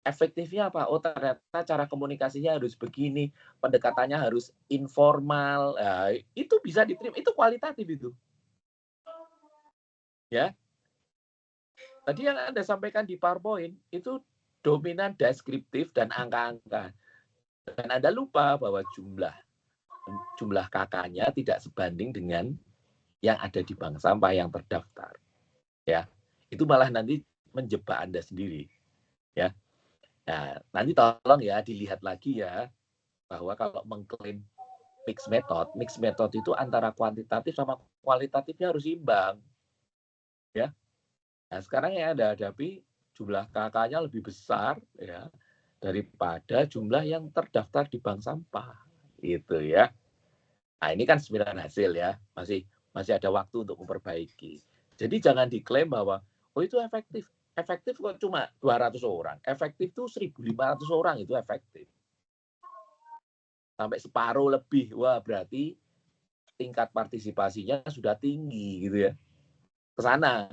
Efektifnya apa? Ternyata cara komunikasinya harus begini, pendekatannya harus informal. Nah, itu bisa diterima, itu kualitatif itu. Ya. Tadi yang Anda sampaikan di PowerPoint itu dominan deskriptif dan angka-angka. Dan Anda lupa bahwa jumlah kakaknya tidak sebanding dengan yang ada di bank sampah yang terdaftar. Ya. Itu malah nanti menjebak Anda sendiri. Ya. Nah, nanti tolong ya dilihat lagi ya bahwa kalau mengklaim mixed method itu antara kuantitatif sama kualitatifnya harus imbang. Ya. Nah, sekarang yang Anda hadapi jumlah kakaknya lebih besar ya daripada jumlah yang terdaftar di bank sampah. Itu ya. Nah, ini kan 9 hasil ya. Masih ada waktu untuk memperbaiki. Jadi jangan diklaim bahwa itu efektif. Efektif kok cuma 200 orang. Efektif itu 1.500 orang itu efektif. Sampai separuh lebih. Wah, berarti tingkat partisipasinya sudah tinggi gitu ya. Ke sana.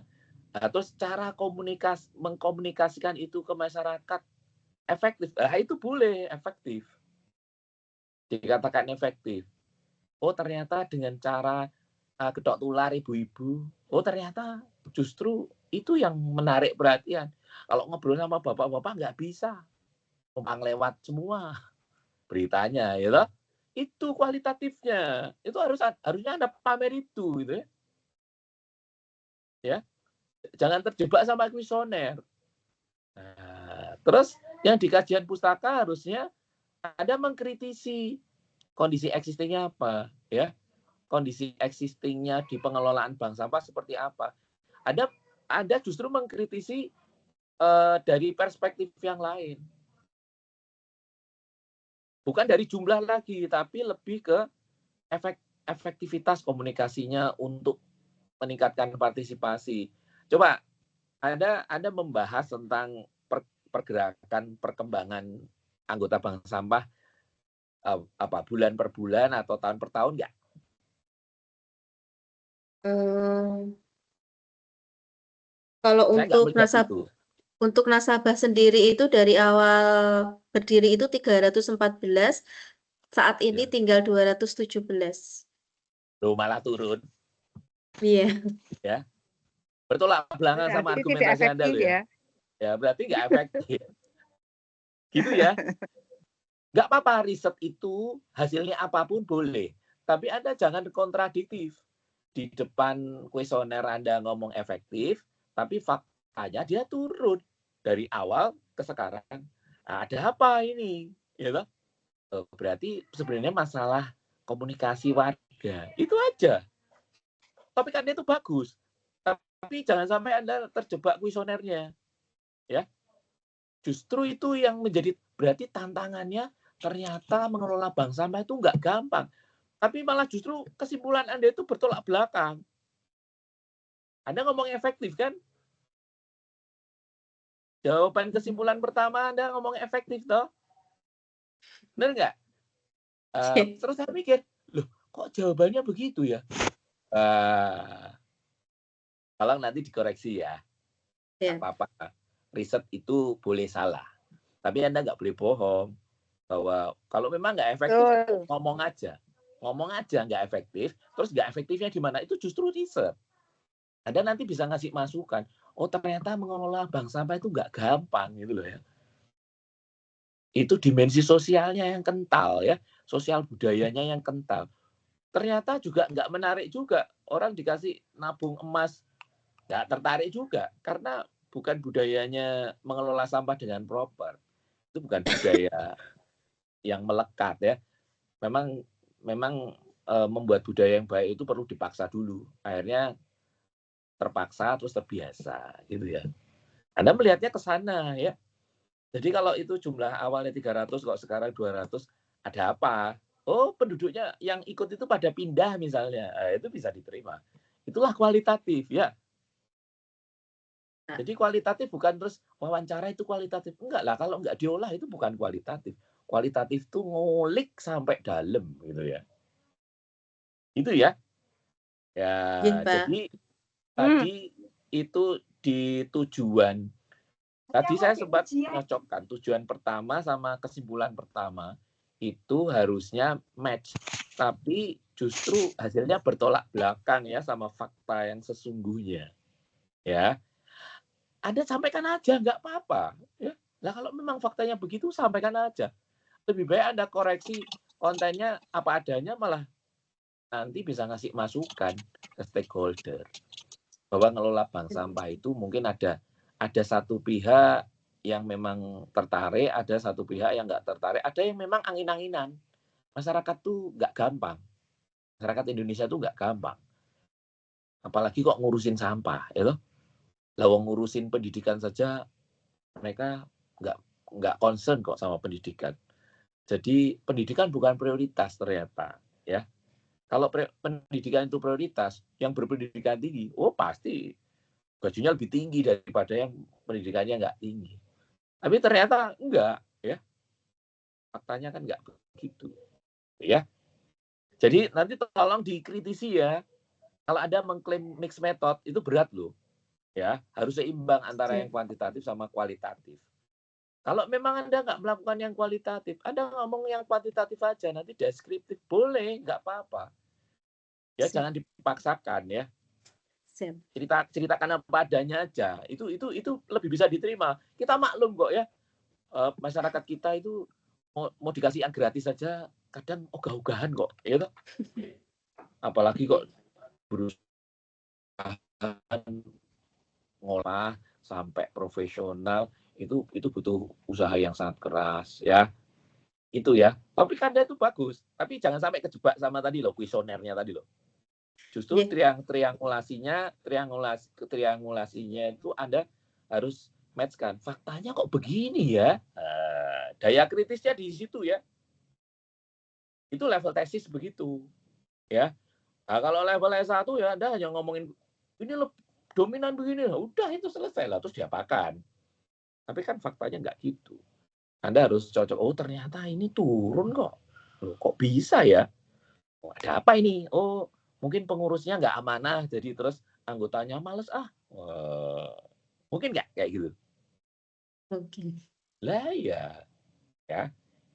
Nah, terus cara mengkomunikasikan itu ke masyarakat efektif. Nah, itu boleh efektif. Dikatakan efektif. Ternyata dengan cara gedok tular ibu-ibu. Ternyata justru itu yang menarik perhatian. Kalau ngobrol sama bapak-bapak nggak bisa. Numpang lewat semua beritanya, ya toh? Itu kualitatifnya. Itu harusnya Anda pamer itu, gitu ya. Ya, jangan terjebak sama kuesioner. Nah, terus yang di kajian pustaka harusnya Anda mengkritisi kondisi existingnya apa, ya? Kondisi existingnya di pengelolaan bank sampah seperti apa? Anda justru mengkritisi dari perspektif yang lain. Bukan dari jumlah lagi, tapi lebih ke efektivitas komunikasinya untuk meningkatkan partisipasi. Coba Anda membahas tentang pergerakan perkembangan anggota bank sampah bulan per bulan atau tahun per tahun nggak? Kalau Saya nggak melihat itu. untuk nasabah sendiri itu dari awal berdiri itu 314, saat ini tinggal 217. Loh, malah turun. Iya. Ya. Bertolak belakang sama Berarti tidak argumentasi Anda efektif loh ya. Ya, berarti nggak efektif. Gitu ya. Nggak apa-apa, riset itu hasilnya apapun boleh. Tapi Anda jangan kontradiktif. Di depan kuesioner Anda ngomong efektif, tapi faktanya dia turun dari awal ke sekarang. Nah, ada apa ini? Ya, berarti sebenarnya masalah komunikasi warga. Itu aja. Topik Anda itu bagus. Tapi jangan sampai Anda terjebak kuesionernya. Ya. Justru itu yang menjadi berarti tantangannya ternyata mengelola bank sampah itu nggak gampang. Tapi malah justru kesimpulan Anda itu bertolak belakang. Anda ngomong efektif kan? Jawaban kesimpulan pertama Anda ngomong efektif toh? Benar nggak? Terus saya mikir, loh kok jawabannya begitu ya? Tolong nanti dikoreksi ya. Nggak apa-apa. Riset itu boleh salah. Tapi Anda nggak boleh bohong. Bahwa kalau memang nggak efektif, ngomong aja. Ngomong aja nggak efektif, terus nggak efektifnya di mana? Itu justru riset. Anda nanti bisa ngasih masukan. Ternyata mengelola bank sampah itu nggak gampang gitu loh ya. Itu dimensi sosialnya yang kental ya, sosial budayanya yang kental. Ternyata juga nggak menarik juga. Orang dikasih nabung emas, nggak tertarik juga. Karena bukan budayanya mengelola sampah dengan proper. Itu bukan budaya yang melekat ya. Memang membuat budaya yang baik itu perlu dipaksa dulu. Akhirnya terpaksa terus terbiasa gitu ya. Anda melihatnya ke sana ya. Jadi kalau itu jumlah awalnya 300 kok sekarang 200, ada apa? Oh, penduduknya yang ikut itu pada pindah misalnya. Itu bisa diterima. Itulah kualitatif ya. Jadi kualitatif bukan terus wawancara itu kualitatif. Enggak lah, kalau enggak diolah itu bukan kualitatif. Kualitatif itu ngulik sampai dalam gitu ya. Itu ya. Ya, Iya, Pak. jadi tadi itu di tujuan. Tadi saya sempat nyocokkan tujuan pertama sama kesimpulan pertama itu harusnya match, tapi justru hasilnya bertolak belakang ya sama fakta yang sesungguhnya. Ya, Anda sampaikan aja, nggak apa-apa. Ya, lah kalau memang faktanya begitu sampaikan aja. Lebih baik Anda koreksi kontennya apa adanya, malah nanti bisa ngasih masukan ke stakeholder bahwa ngelola bank sampah itu mungkin ada satu pihak yang memang tertarik, ada satu pihak yang nggak tertarik, ada yang memang angin-anginan. Masyarakat tuh nggak gampang. Masyarakat Indonesia tuh nggak gampang. Apalagi kok ngurusin sampah, ya loh. Lah ngurusin pendidikan saja mereka nggak concern kok sama pendidikan. Jadi pendidikan bukan prioritas ternyata, ya. Kalau pendidikan itu prioritas, yang berpendidikan tinggi, oh pasti gajinya lebih tinggi daripada yang pendidikannya nggak tinggi. Tapi ternyata enggak, ya. Faktanya kan enggak begitu, ya. Jadi nanti tolong dikritisi ya. Kalau ada mengklaim mixed method itu berat loh, ya. Harus seimbang antara yang kuantitatif sama kualitatif. Kalau memang Anda nggak melakukan yang kualitatif, Anda ngomong yang kuantitatif aja, nanti deskriptif boleh, nggak apa-apa. Ya jangan dipaksakan ya. Ceritakan apa adanya aja. Itu lebih bisa diterima. Kita maklum kok ya. Masyarakat kita itu mau dikasih yang gratis saja kadang ogah-ogahan kok, ya toh. Apalagi kok berusaha ngolah sampai profesional, itu butuh usaha yang sangat keras ya. Itu ya. Topik Anda itu bagus, tapi jangan sampai kejebak sama tadi loh, kuesionernya tadi loh. Justru triangulasinya itu Anda harus matchkan. Faktanya kok begini ya? Daya kritisnya di situ ya. Itu level tesis begitu. Ya. Nah, kalau level S1 ya Anda hanya ngomongin ini dominan begini, udah itu selesai lah, terus diapakan. Tapi kan faktanya nggak gitu. Anda harus cocok, oh ternyata ini turun kok. Loh, kok bisa ya? Oh, ada apa ini? Oh, mungkin pengurusnya nggak amanah, jadi terus anggotanya males mungkin nggak kayak gitu. Mungkin. Lah ya,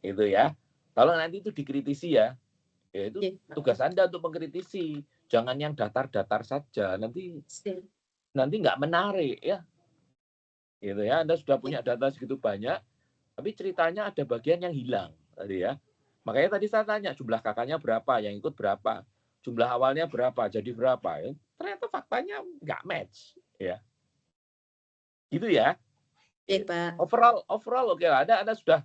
itu ya. Kalau nanti itu dikritisi ya itu tugas Anda untuk mengkritisi. Jangan yang datar-datar saja, nanti nggak menarik ya. Gitu ya, Anda sudah punya data segitu banyak, tapi ceritanya ada bagian yang hilang tadi ya. Makanya tadi saya tanya jumlah kakaknya berapa, yang ikut berapa, jumlah awalnya berapa, jadi berapa. Ya. Ternyata faktanya nggak match, ya. Gitu ya. Iya, Pak. Overall oke lah. Anda sudah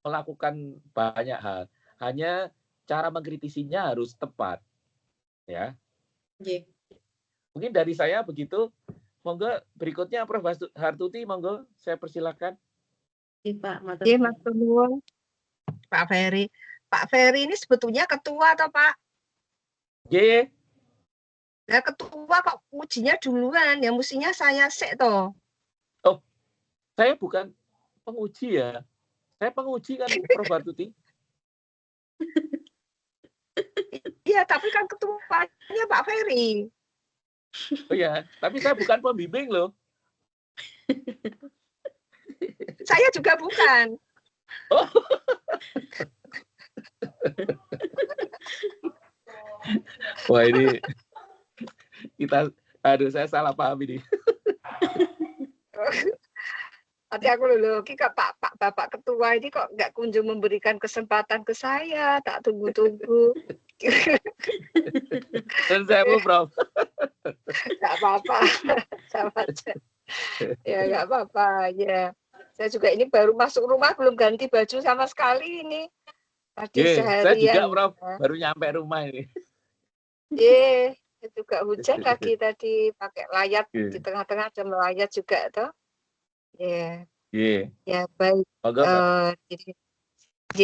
melakukan banyak hal. Hanya cara mengkritisinya harus tepat, ya. Iya. Mungkin dari saya begitu. Monggo berikutnya Prof. Hartuti, monggo saya persilakan. Iya, Pak. Iya, Mas Tunuwun. Pak Ferry. Pak Ferry ini sebetulnya ketua atau Pak? Iya. Nah, ketua kok ujinya duluan, ya mestinya saya sik toh. Oh, saya bukan penguji ya. Saya penguji kan Prof. Hartuti. Iya, tapi kan ketuanya Pak Ferry. Oh ya, tapi saya bukan pembimbing loh. Saya juga bukan. Oh. Wah ini saya salah paham ini. Nanti aku dulu, Pak Bapak Ketua ini kok nggak kunjung memberikan kesempatan ke saya, tak tunggu-tunggu. Dan saya mau Prof. Nggak apa-apa, sama aja. Ya nggak apa-apa, ya. Saya juga ini baru masuk rumah, belum ganti baju sama sekali ini. Tadi seharian. Saya juga Prof, baru nyampe rumah ini. Iya, juga hujan lagi tadi, pakai layar di tengah-tengah ada melayar juga toh. Iya. Iya. Ya baik. Monggo, Mbak. Jadi J,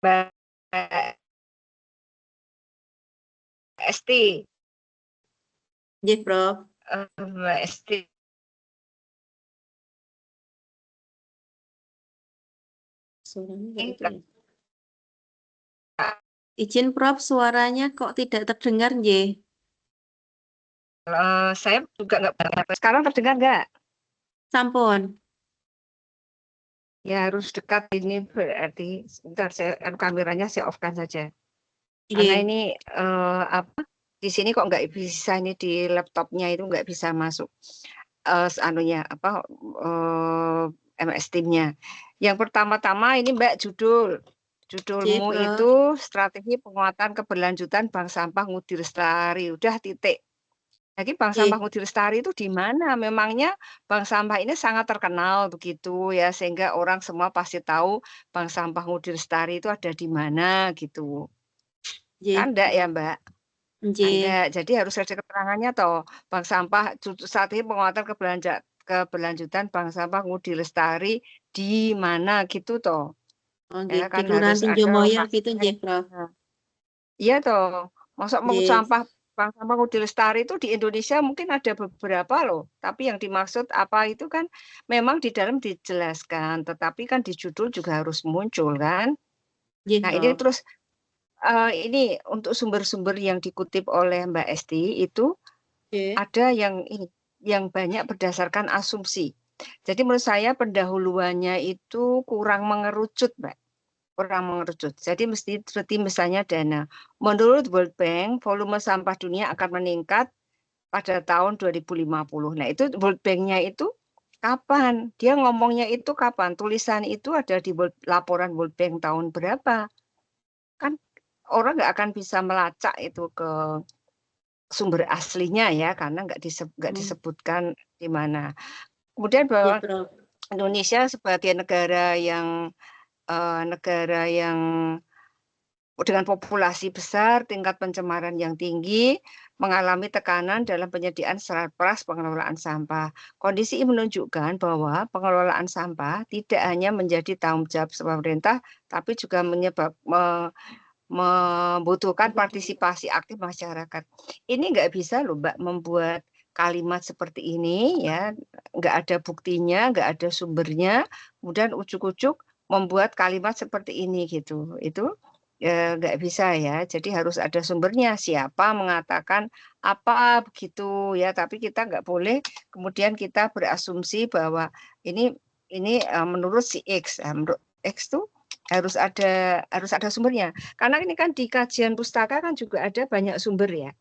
Mbak Esti, Nggih, Prof. Mbak Esti. Suaranya nggak itu ya. Izin Prof, suaranya kok tidak terdengar, nggih. Saya juga nggak. Sekarang terdengar nggak? Sampun. Ya harus dekat ini berarti. Sebentar, kameranya saya off-kan saja. Karena Nggih. ini apa? Di sini kok nggak bisa, ini di laptopnya itu nggak bisa masuk anunya apa MS Team-nya. Yang pertama-tama ini Mbak judulmu Prof. itu strategi penguatan keberlanjutan bank sampah Ngudi Lestari. Udah titik. Jadi bank sampah Ngudi Lestari itu di mana? Memangnya bank sampah ini sangat terkenal begitu ya, sehingga orang semua pasti tahu bank sampah Ngudi Lestari itu ada di mana gitu. Kan enggak ya Mbak? Enggak. Jadi harus ada keterangannya toh. Bank sampah saat ini penguatan keberlanjutan bank sampah Ngudi Lestari di mana gitu toh. Oh, Ya di kan Kelurahan harus ada Tinjomoyo gitu, lokasinya. nggih, Prof. Iya toh. Masa mengut Nggih. sampah bank sampah Ngudi Lestari itu di Indonesia mungkin ada beberapa loh. Tapi yang dimaksud apa itu kan memang di dalam dijelaskan, tetapi kan di judul juga harus muncul kan. Nggih, Nah, ini Prof. terus ini untuk sumber-sumber yang dikutip oleh Mbak Esti itu ada yang banyak berdasarkan asumsi. Jadi menurut saya pendahuluannya itu kurang mengerucut, Mbak. Kurang mengerucut. Jadi seperti misalnya dana. Menurut World Bank, volume sampah dunia akan meningkat pada tahun 2050. Nah, itu World Bank-nya itu kapan? Dia ngomongnya itu kapan? Tulisan itu ada di laporan World Bank tahun berapa? Kan orang nggak akan bisa melacak itu ke sumber aslinya ya, karena nggak disebutkan di mana. Kemudian bahwa Indonesia sebagai negara yang dengan populasi besar, tingkat pencemaran yang tinggi, mengalami tekanan dalam penyediaan surplus pengelolaan sampah. Kondisi ini menunjukkan bahwa pengelolaan sampah tidak hanya menjadi tanggung jawab pemerintah, tapi juga membutuhkan partisipasi aktif masyarakat. Ini nggak bisa loh Mbak membuat kalimat seperti ini ya, nggak ada buktinya, nggak ada sumbernya, kemudian ujuk-ujuk membuat kalimat seperti ini gitu. Itu nggak bisa ya. Jadi harus ada sumbernya. Siapa mengatakan apa begitu ya. Tapi kita nggak boleh kemudian kita berasumsi bahwa ini menurut si X. Menurut X tuh harus ada sumbernya. Karena ini kan di kajian pustaka kan juga ada banyak sumber ya.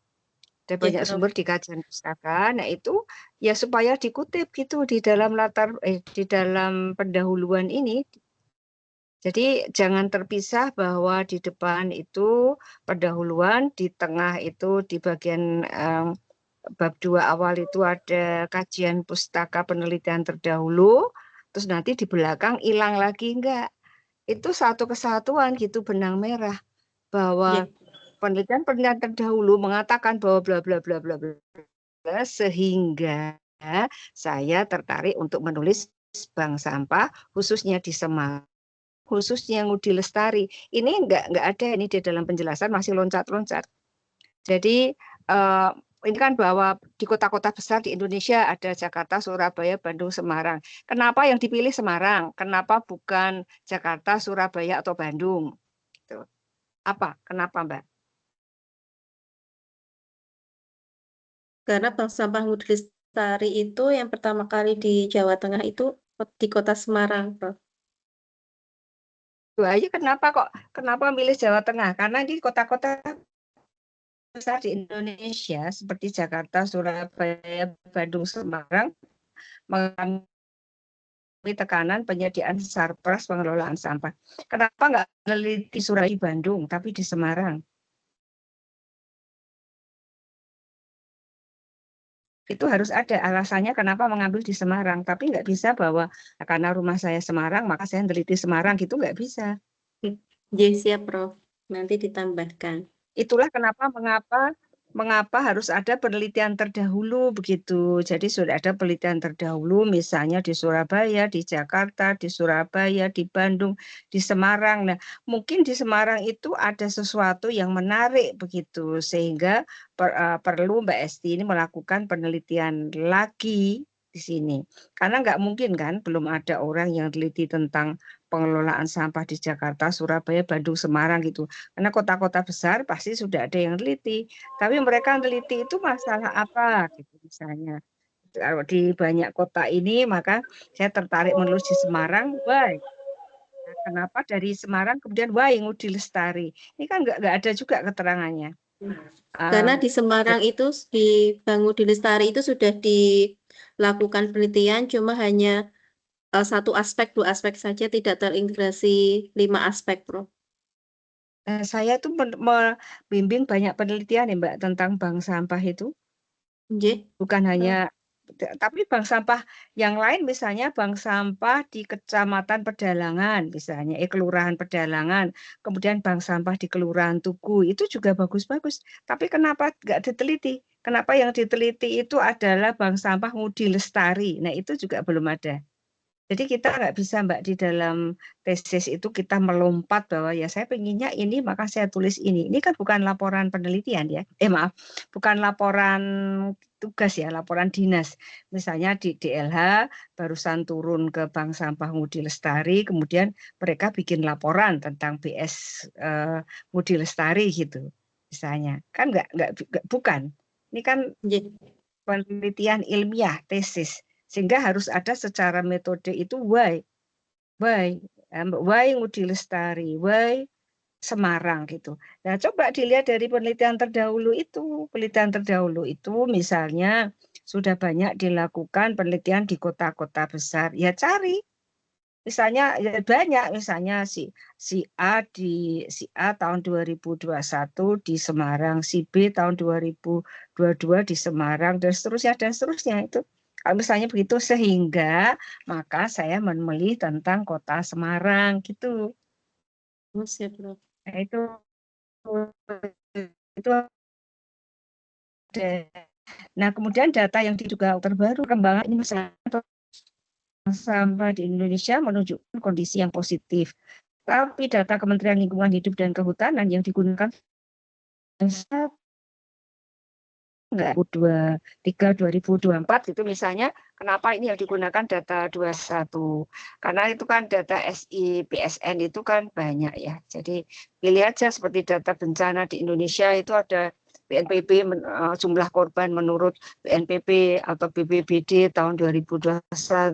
Ada banyak sumber di kajian pustaka. Nah, itu ya supaya dikutip gitu di dalam di dalam pendahuluan ini. Jadi jangan terpisah bahwa di depan itu pendahuluan, di tengah itu di bagian bab 2 awal itu ada kajian pustaka penelitian terdahulu, terus nanti di belakang hilang lagi enggak. Itu satu kesatuan gitu benang merah bahwa penelitian terdahulu mengatakan bahwa bla bla bla bla bla sehingga saya tertarik untuk menulis bank sampah khususnya di Semarang, khususnya Ngudi Lestari. Ini enggak ada ini di dalam penjelasan, masih loncat-loncat. Jadi ini kan bahwa di kota-kota besar di Indonesia ada Jakarta, Surabaya, Bandung, Semarang. Kenapa yang dipilih Semarang? Kenapa bukan Jakarta, Surabaya, atau Bandung? Gitu. Apa? Kenapa, Mbak? Karena bank sampah Ngudi Lestari itu yang pertama kali di Jawa Tengah itu di kota Semarang, Prof. Aja kenapa milih Jawa Tengah? Karena di kota-kota besar di Indonesia seperti Jakarta, Surabaya, Bandung, Semarang mengalami tekanan penyediaan surplus pengelolaan sampah. Kenapa nggak meneliti Surabaya, Bandung, tapi di Semarang? Itu harus ada alasannya kenapa mengambil di Semarang. Tapi nggak bisa bahwa karena rumah saya Semarang, maka saya meneliti Semarang, gitu nggak bisa. Siap, Prof. Nanti ditambahkan. Itulah mengapa mengapa harus ada penelitian terdahulu begitu. Jadi sudah ada penelitian terdahulu misalnya di Surabaya, di Jakarta, di Surabaya, di Bandung, di Semarang. Nah, mungkin di Semarang itu ada sesuatu yang menarik begitu sehingga perlu Mbak Esti ini melakukan penelitian lagi di sini. Karena nggak mungkin kan belum ada orang yang teliti tentang pengelolaan sampah di Jakarta, Surabaya, Bandung, Semarang gitu. Karena kota-kota besar pasti sudah ada yang teliti. Tapi mereka teliti itu masalah apa gitu misalnya. Kalau di banyak kota ini maka saya tertarik menulis di Semarang, why? Nah, kenapa dari Semarang kemudian why Ngudi Lestari? Ini kan nggak ada juga keterangannya. Karena di Semarang itu di Bangudi Lestari itu sudah dilakukan penelitian, cuma hanya satu aspek, dua aspek saja, tidak terintegrasi 5 aspek, Prof. Saya tuh membimbing banyak penelitian ya Mbak tentang bank sampah itu. Nggih. Bukan hanya, tapi bank sampah yang lain misalnya bank sampah di Kecamatan Pedalangan misalnya, Kelurahan Pedalangan, kemudian bank sampah di Kelurahan Tugu, itu juga bagus-bagus. Tapi kenapa nggak diteliti? Kenapa yang diteliti itu adalah bank sampah Ngudi Lestari? Nah itu juga belum ada. Jadi kita nggak bisa Mbak di dalam tesis itu kita melompat bahwa ya saya pengennya ini maka saya tulis ini. Ini kan bukan laporan penelitian ya. Maaf, bukan laporan tugas ya, laporan dinas. Misalnya di DLH barusan turun ke Bank Sampah Ngudi Lestari, kemudian mereka bikin laporan tentang BS Ngudi Lestari gitu. Misalnya, kan bukan. Ini kan penelitian ilmiah, tesis. Sehingga harus ada secara metode itu why Ngudi Lestari, why Semarang gitu. Nah, coba dilihat dari penelitian terdahulu itu. Penelitian terdahulu itu misalnya sudah banyak dilakukan penelitian di kota-kota besar. Ya cari. Misalnya ya banyak, misalnya si A tahun 2021 di Semarang, si B tahun 2022 di Semarang dan seterusnya itu. Kalau misalnya begitu sehingga maka saya memilih tentang kota Semarang gitu. Nah, itu ada. Nah, kemudian data yang juga terbaru perkembangan ini misalnya sampah di Indonesia menunjukkan kondisi yang positif. Tapi data Kementerian Lingkungan Hidup dan Kehutanan yang digunakan enggak 2023 2024 itu misalnya kenapa ini yang digunakan data 21 karena itu kan data SI PSN itu kan banyak ya, jadi pilih aja seperti data bencana di Indonesia itu ada BNPB jumlah korban menurut BNPB atau BPBD tahun 2021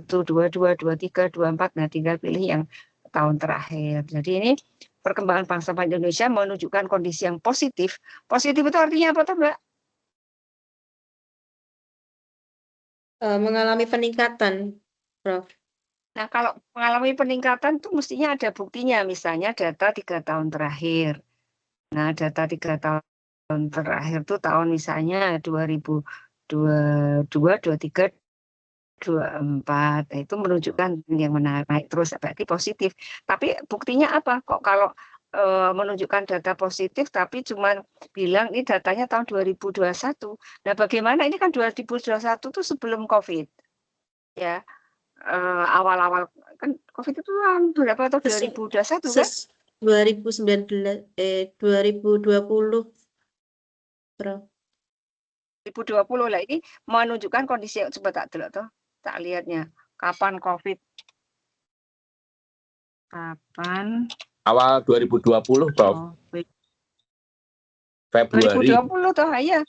22 23 24, nah tinggal pilih yang tahun terakhir. Jadi ini perkembangan bank sampah Indonesia menunjukkan kondisi yang positif. Positif itu artinya apa tuh Mbak? Mengalami peningkatan, Prof. Nah, kalau mengalami peningkatan itu mestinya ada buktinya, misalnya data 3 tahun terakhir. Nah, data 3 tahun terakhir itu tahun misalnya 2022, 23, 24. Nah, itu menunjukkan yang naik terus, berarti positif. Tapi buktinya apa? Kok kalau menunjukkan data positif, tapi cuma bilang ini datanya tahun 2021. Nah, bagaimana ini kan 2021 itu sebelum COVID, ya. Awal-awal kan COVID itu tahun berapa atau 2021 kan? 2020, Prof. 2020 lah ini menunjukkan kondisi yang coba tak delok toh, tak lihatnya. Kapan COVID? Kapan? Awal 2020, Prof. Februari. 2020 toh, iya.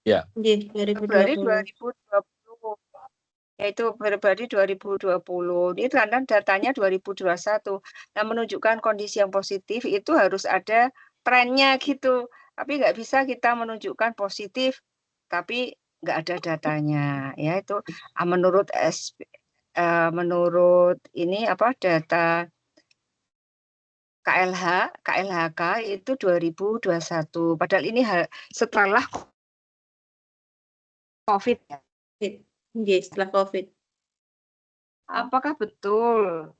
Ya. Februari 2020. Yaitu Februari 2020. Ini karena datanya 2021. Nah, menunjukkan kondisi yang positif itu harus ada trennya gitu. Tapi nggak bisa kita menunjukkan positif, tapi nggak ada datanya. Ya itu menurut menurut ini apa data KLHK itu 2021. Padahal ini setelah COVID. Setelah COVID. Apakah betul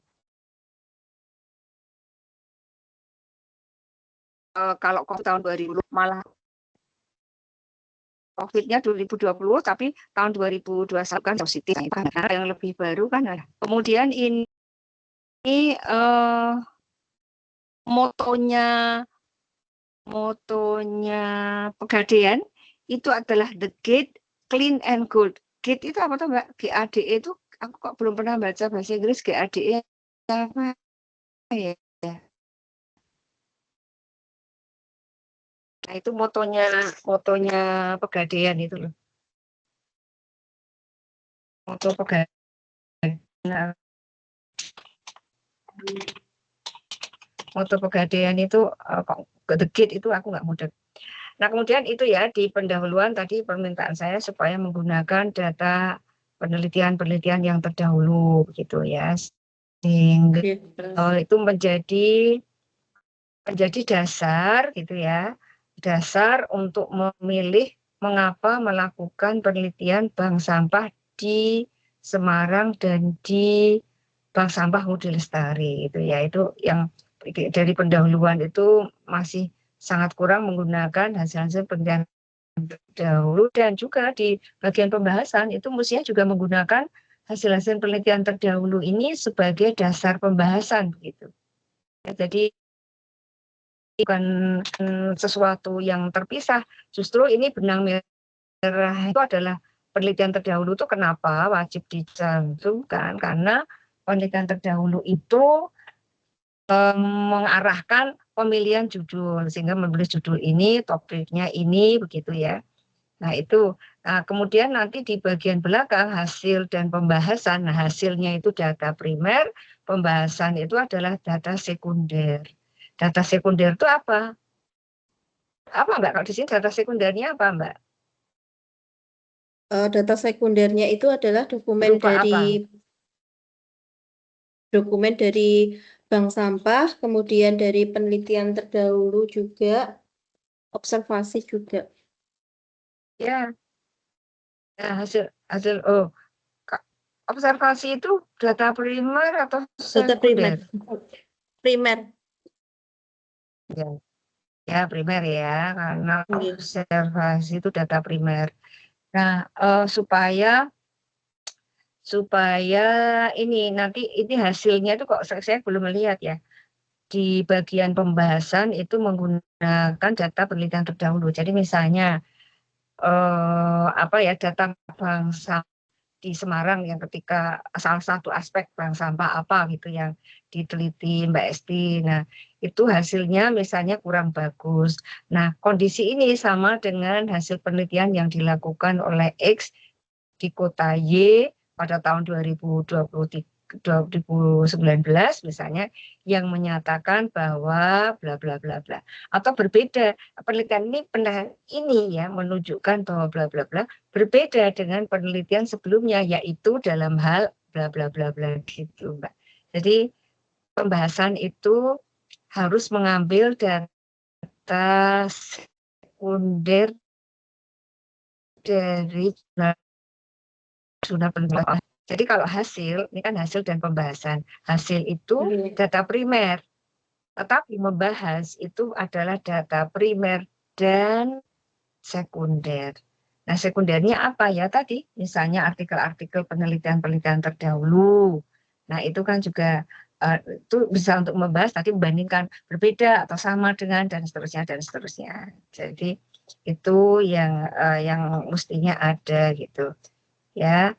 kalau tahun 2020 malah COVID-nya 2020, tapi tahun 2021 kan positif. Yang lebih baru kan ada. Kemudian ini motonya Pegadaian itu adalah The Gate Clean and Good. Gate itu apa tuh Mbak? GADE itu aku kok belum pernah baca bahasa Inggris. GADE apa ya? Nah, itu motonya Pegadaian itu loh. Moto Pegadaian. Nah, moto Pegadaian itu The Gate itu aku nggak mudah. Nah, kemudian itu ya di pendahuluan tadi permintaan saya supaya menggunakan data penelitian yang terdahulu gitu ya. Sehingga itu menjadi dasar gitu ya. Dasar untuk memilih mengapa melakukan penelitian bank sampah di Semarang dan di Bank Sampah Budi Lestari itu ya. Itu yang dari pendahuluan itu masih sangat kurang menggunakan hasil-hasil penelitian terdahulu, dan juga di bagian pembahasan itu mestinya juga menggunakan hasil-hasil penelitian terdahulu ini sebagai dasar pembahasan begitu. Ya, jadi bukan sesuatu yang terpisah, justru ini benang merah itu adalah penelitian terdahulu itu kenapa wajib dicantumkan, karena penelitian terdahulu itu mengarahkan pemilihan judul, sehingga memilih judul ini, topiknya ini, begitu ya. Nah itu, kemudian nanti di bagian belakang hasil dan pembahasan, nah hasilnya itu data primer, pembahasan itu adalah data sekunder. Data sekunder itu apa? Apa Mbak, kalau di sini data sekundernya apa Mbak? Data sekundernya itu adalah dokumen Berupa dari bank sampah, kemudian dari penelitian terdahulu juga, observasi juga. Ya, hasil observasi itu data primer atau Data sekunder? Primer. Ya primer ya, karena observasi itu data primer. Nah, supaya ini nanti ini hasilnya itu kok saya belum melihat ya. Di bagian pembahasan itu menggunakan data penelitian terdahulu. Jadi misalnya data bank sampah di Semarang yang ketika salah satu aspek bank sampah apa gitu yang diteliti Mbak Esti. Nah, itu hasilnya misalnya kurang bagus. Nah, kondisi ini sama dengan hasil penelitian yang dilakukan oleh X di kota Y pada tahun 2019 misalnya, yang menyatakan bahwa bla bla bla bla, atau berbeda penelitian ini ya menunjukkan bahwa bla bla bla berbeda dengan penelitian sebelumnya, yaitu dalam hal bla bla bla bla gitu Mbak. Jadi pembahasan itu harus mengambil data sekunder dari jurnal penelitian. Jadi kalau hasil, ini kan hasil dan pembahasan. Hasil itu data primer, tetapi membahas itu adalah data primer dan sekunder. Nah, sekundernya apa ya tadi? Misalnya artikel-artikel penelitian-penelitian terdahulu. Nah, itu kan juga itu bisa untuk membahas tadi, membandingkan berbeda atau sama dengan, dan seterusnya dan seterusnya. Jadi itu yang mestinya ada gitu ya.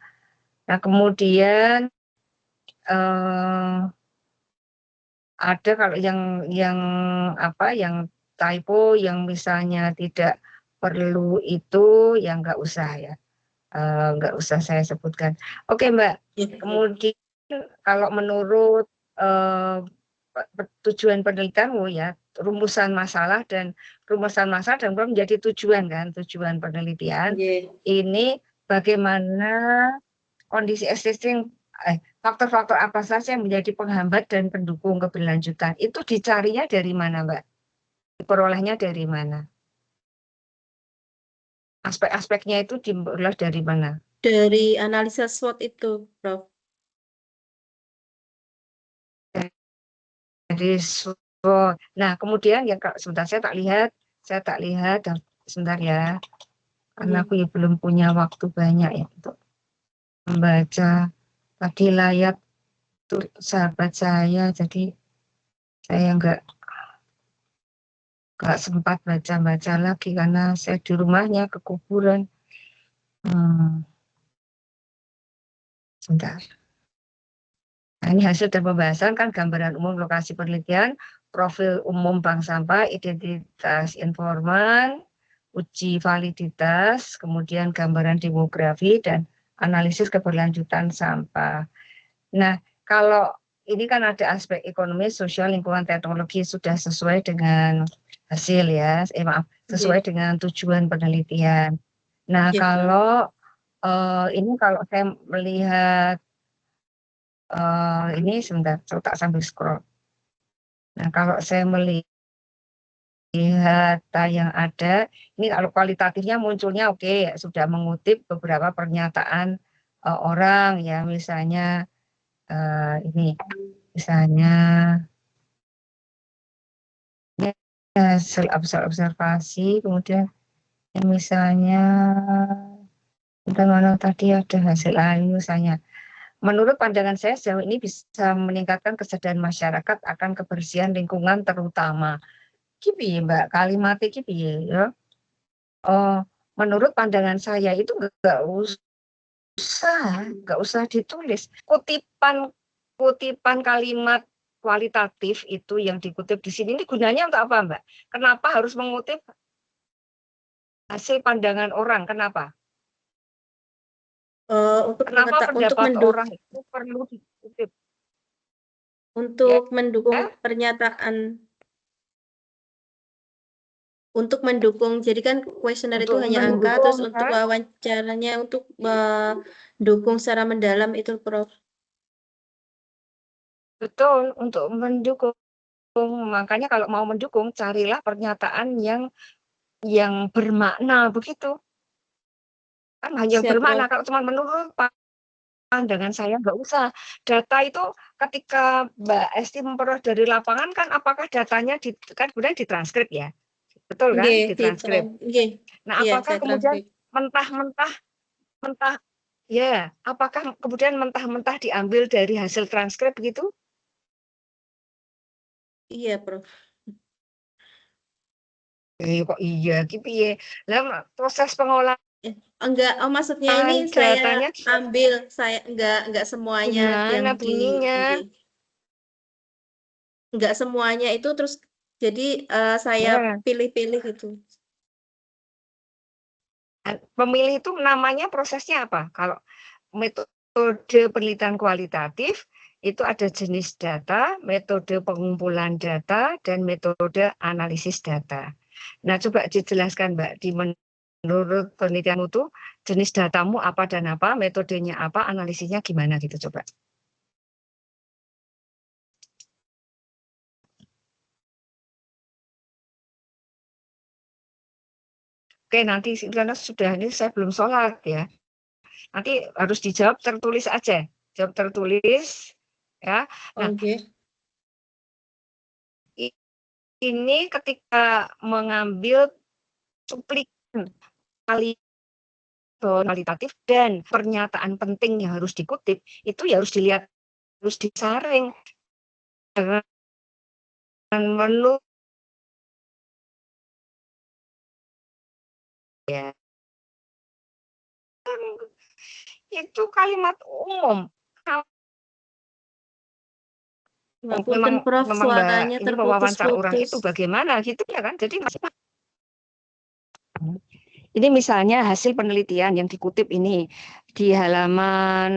Nah, kemudian ada kalau yang typo yang misalnya tidak perlu itu yang nggak usah ya, nggak usah saya sebutkan. Oke Mbak, kemudian kalau menurut tujuan penelitianmu ya, rumusan masalah dan menjadi tujuan kan, tujuan penelitian. Ini bagaimana kondisi existing, faktor-faktor apa saja yang menjadi penghambat dan pendukung keberlanjutan. Itu dicarinya dari mana Mbak? Diperolehnya dari mana? Aspek-aspeknya itu diperoleh dari mana? Dari analisa SWOT itu, Prof. Dari SWOT. Nah, kemudian ya sebentar saya tak lihat sebentar ya. karena aku ya belum punya waktu banyak ya untuk membaca. Tadi layar tuh sahabat saya, jadi saya nggak sempat baca-baca lagi karena saya di rumahnya ke kuburan. Sebentar. Nah, ini hasil dari pembahasan kan gambaran umum lokasi penelitian, profil umum bank sampah, identitas informan, uji validitas, kemudian gambaran demografi dan analisis keberlanjutan sampah. Nah, kalau ini kan ada aspek ekonomi, sosial, lingkungan, teknologi sudah sesuai dengan hasil ya, sesuai dengan tujuan penelitian. Nah, kalau ini kalau saya melihat ini sebentar, tak sambil scroll. Nah, kalau saya melihat yang ada, ini kalau kualitatifnya munculnya oke, ya, sudah mengutip beberapa pernyataan orang ya, misalnya ini, misalnya hasil observasi, kemudian misalnya mana tadi ada hasil misalnya. Menurut pandangan saya sejauh ini bisa meningkatkan kesadaran masyarakat akan kebersihan lingkungan terutama. Kipi Mbak, kalimat kipi ya. Menurut pandangan saya itu nggak usah ditulis. Kutipan kalimat kualitatif itu yang dikutip di sini ini gunanya untuk apa, Mbak? Kenapa harus mengutip hasil pandangan orang? Kenapa? Kenapa pendapat orang itu perlu dikutip? Untuk mendukung pernyataan, untuk mendukung, jadi kan kuesioner itu hanya angka, terus untuk wawancaranya untuk mendukung secara mendalam itu, Prof. Betul, untuk mendukung. Makanya kalau mau mendukung, carilah pernyataan yang bermakna, begitu. Kan hanya bermakna, kalau cuma menurut pandangan saya nggak usah. Data itu ketika Mbak Esti memperoleh dari lapangan kan apakah datanya kan kemudian ditranskrip ya? Betul kan? Ditranskrip. Nah, apakah kemudian mentah ya, apakah kemudian mentah-mentah diambil dari hasil transkrip gitu? Iya, Prof. Kok iya gitu ya. Lah proses pengolahan enggak, maksudnya ini saya ambil, saya enggak semuanya yang enggak semuanya itu terus jadi saya pilih-pilih gitu. Pemilih itu namanya prosesnya apa? Kalau metode penelitian kualitatif itu ada jenis data, metode pengumpulan data, dan metode analisis data. Nah, coba dijelaskan Mbak, menurut penelitianmu itu jenis datamu apa dan apa, metodenya apa, analisisnya gimana gitu coba. Oke, nanti karena sudah ini saya belum sholat ya. Nanti harus dijawab tertulis aja. Jawab tertulis ya. Nah, ini ketika mengambil cuplikan kualitatif dan pernyataan penting yang harus dikutip, itu ya harus dilihat, harus disaring dengan menu ya. Itu kalimat umum. Memang suaranya ini wawancara orang itu bagaimana gitu ya kan, jadi masih ini misalnya hasil penelitian yang dikutip ini di halaman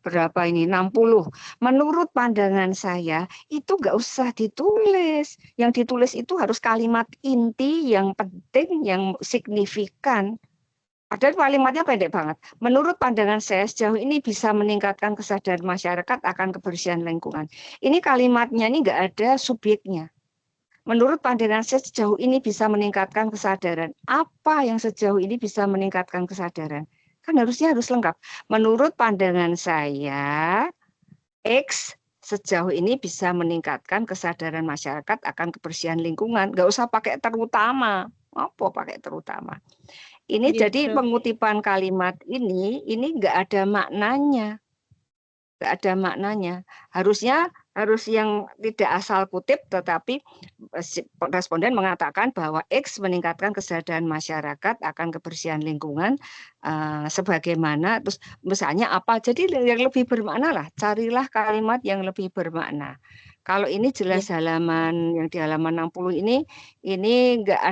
berapa ini 60. Menurut pandangan saya itu nggak usah ditulis, yang ditulis itu harus kalimat inti yang penting, yang signifikan. Padahal kalimatnya pendek banget. Menurut pandangan saya sejauh ini bisa meningkatkan kesadaran masyarakat akan kebersihan lingkungan. Ini kalimatnya ini nggak ada subjeknya. Menurut pandangan saya sejauh ini bisa meningkatkan kesadaran. Apa yang sejauh ini bisa meningkatkan kesadaran? Kan harusnya harus lengkap. Menurut pandangan saya, X sejauh ini bisa meningkatkan kesadaran masyarakat akan kebersihan lingkungan. Nggak usah pakai terutama. Apa pakai terutama? Ini Iya, jadi Prof. pengutipan kalimat ini nggak ada maknanya. Nggak ada maknanya. Harus yang tidak asal kutip, tetapi responden mengatakan bahwa X meningkatkan kesadaran masyarakat akan kebersihan lingkungan, sebagaimana, terus misalnya apa, jadi yang lebih bermakna lah, carilah kalimat yang lebih bermakna. Kalau ini jelas halaman yang di halaman 60 ini nggak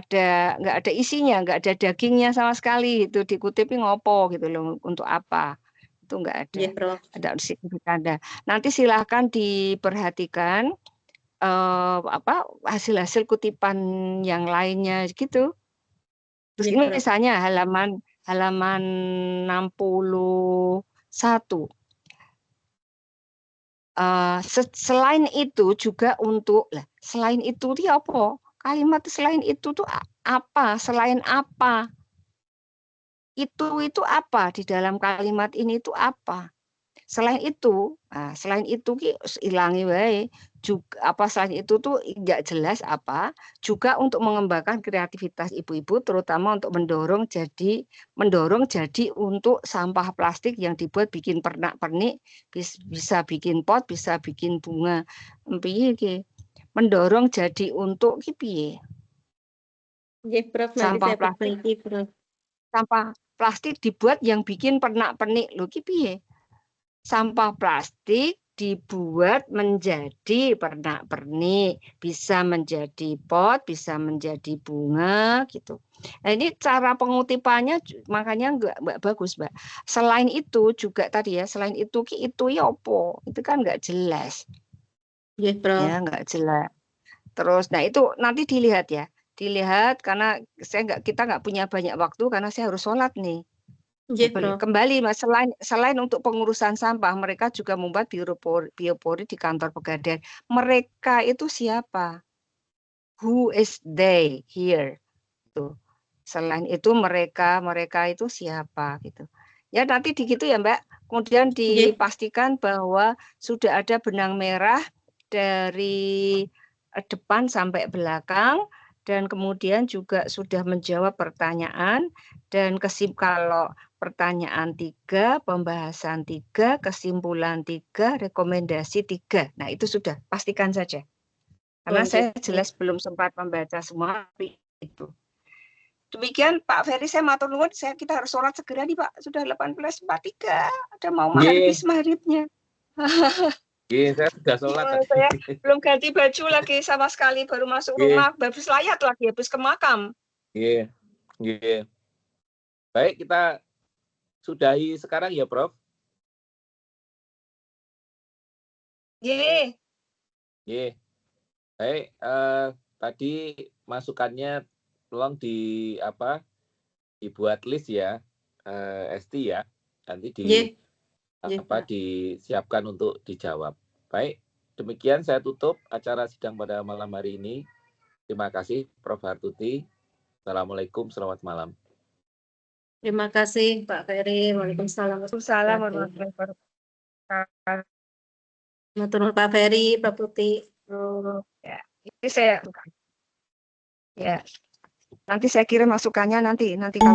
ada isinya, nggak ada dagingnya sama sekali, itu dikutipin ngopo gitu loh, untuk apa, itu nggak ada. Iya, Prof. Ada signifikan. Nanti silakan diperhatikan hasil-hasil kutipan yang lainnya gitu. Terus Iya, ini Prof. misalnya halaman 61. Selain itu juga selain itu dia apa? Kalimat selain itu tuh apa? Selain apa? Itu apa di dalam kalimat ini itu apa? Selain itu ki ilangi wae juga selain itu tuh nggak jelas apa, juga untuk mengembangkan kreativitas ibu-ibu terutama untuk mendorong jadi untuk sampah plastik yang dibuat bikin pernak-pernik, bisa bikin pot, bisa bikin bunga. Piye ki? Mendorong jadi untuk ki piye? Iya, Prof. Nanti Sampah saya plastik perbaiki, Prof. sampah plastik dibuat yang bikin pernak-pernik lho ki piye? Sampah plastik dibuat menjadi pernak-pernik, bisa menjadi pot, bisa menjadi bunga gitu. Nah, ini cara pengutipannya makanya nggak bagus, Mbak. Selain itu juga tadi ya, selain itu ya opo, itu kan nggak jelas. Iya, Prof. Ya, nggak jelas. Terus, nah itu nanti dilihat ya, karena kita nggak punya banyak waktu karena saya harus sholat nih. Iya, Prof. Kembali Mas, selain untuk pengurusan sampah, mereka juga membuat biopori di kantor Pegadaian. Mereka itu siapa? Who is they here? Tuh. Selain itu mereka itu siapa gitu. Ya nanti gitu ya Mbak. Kemudian Iya. dipastikan bahwa sudah ada benang merah dari depan sampai belakang, dan kemudian juga sudah menjawab pertanyaan, dan kalau pertanyaan 3, pembahasan 3, kesimpulan 3, rekomendasi 3. Nah itu sudah, pastikan saja. Karena saya jelas belum sempat membaca semua, tapi itu. Demikian Pak Ferry, saya matur nuwun, kita harus sholat segera nih Pak, sudah 18.43, ada mau maghribnya. Iya, saya sudah sholat tadi. Saya belum ganti baju lagi sama sekali, baru masuk rumah, habis layat lagi, habis ke makam. Iya. Baik, kita sudahi sekarang ya, Prof. Ye. Baik, tadi masukannya tolong dibuat list ya, Esti ya. Nanti disiapkan untuk dijawab. Baik, demikian saya tutup acara sidang pada malam hari ini. Terima kasih Prof. Hartuti. Assalamualaikum, selamat malam. Terima kasih Pak Ferry. Waalaikumsalam. Warahmatullahi wabarakatuh. Matur Pak Ferry, Pak Tuti. Ya, ini saya nanti saya kirim masukannya nanti kalau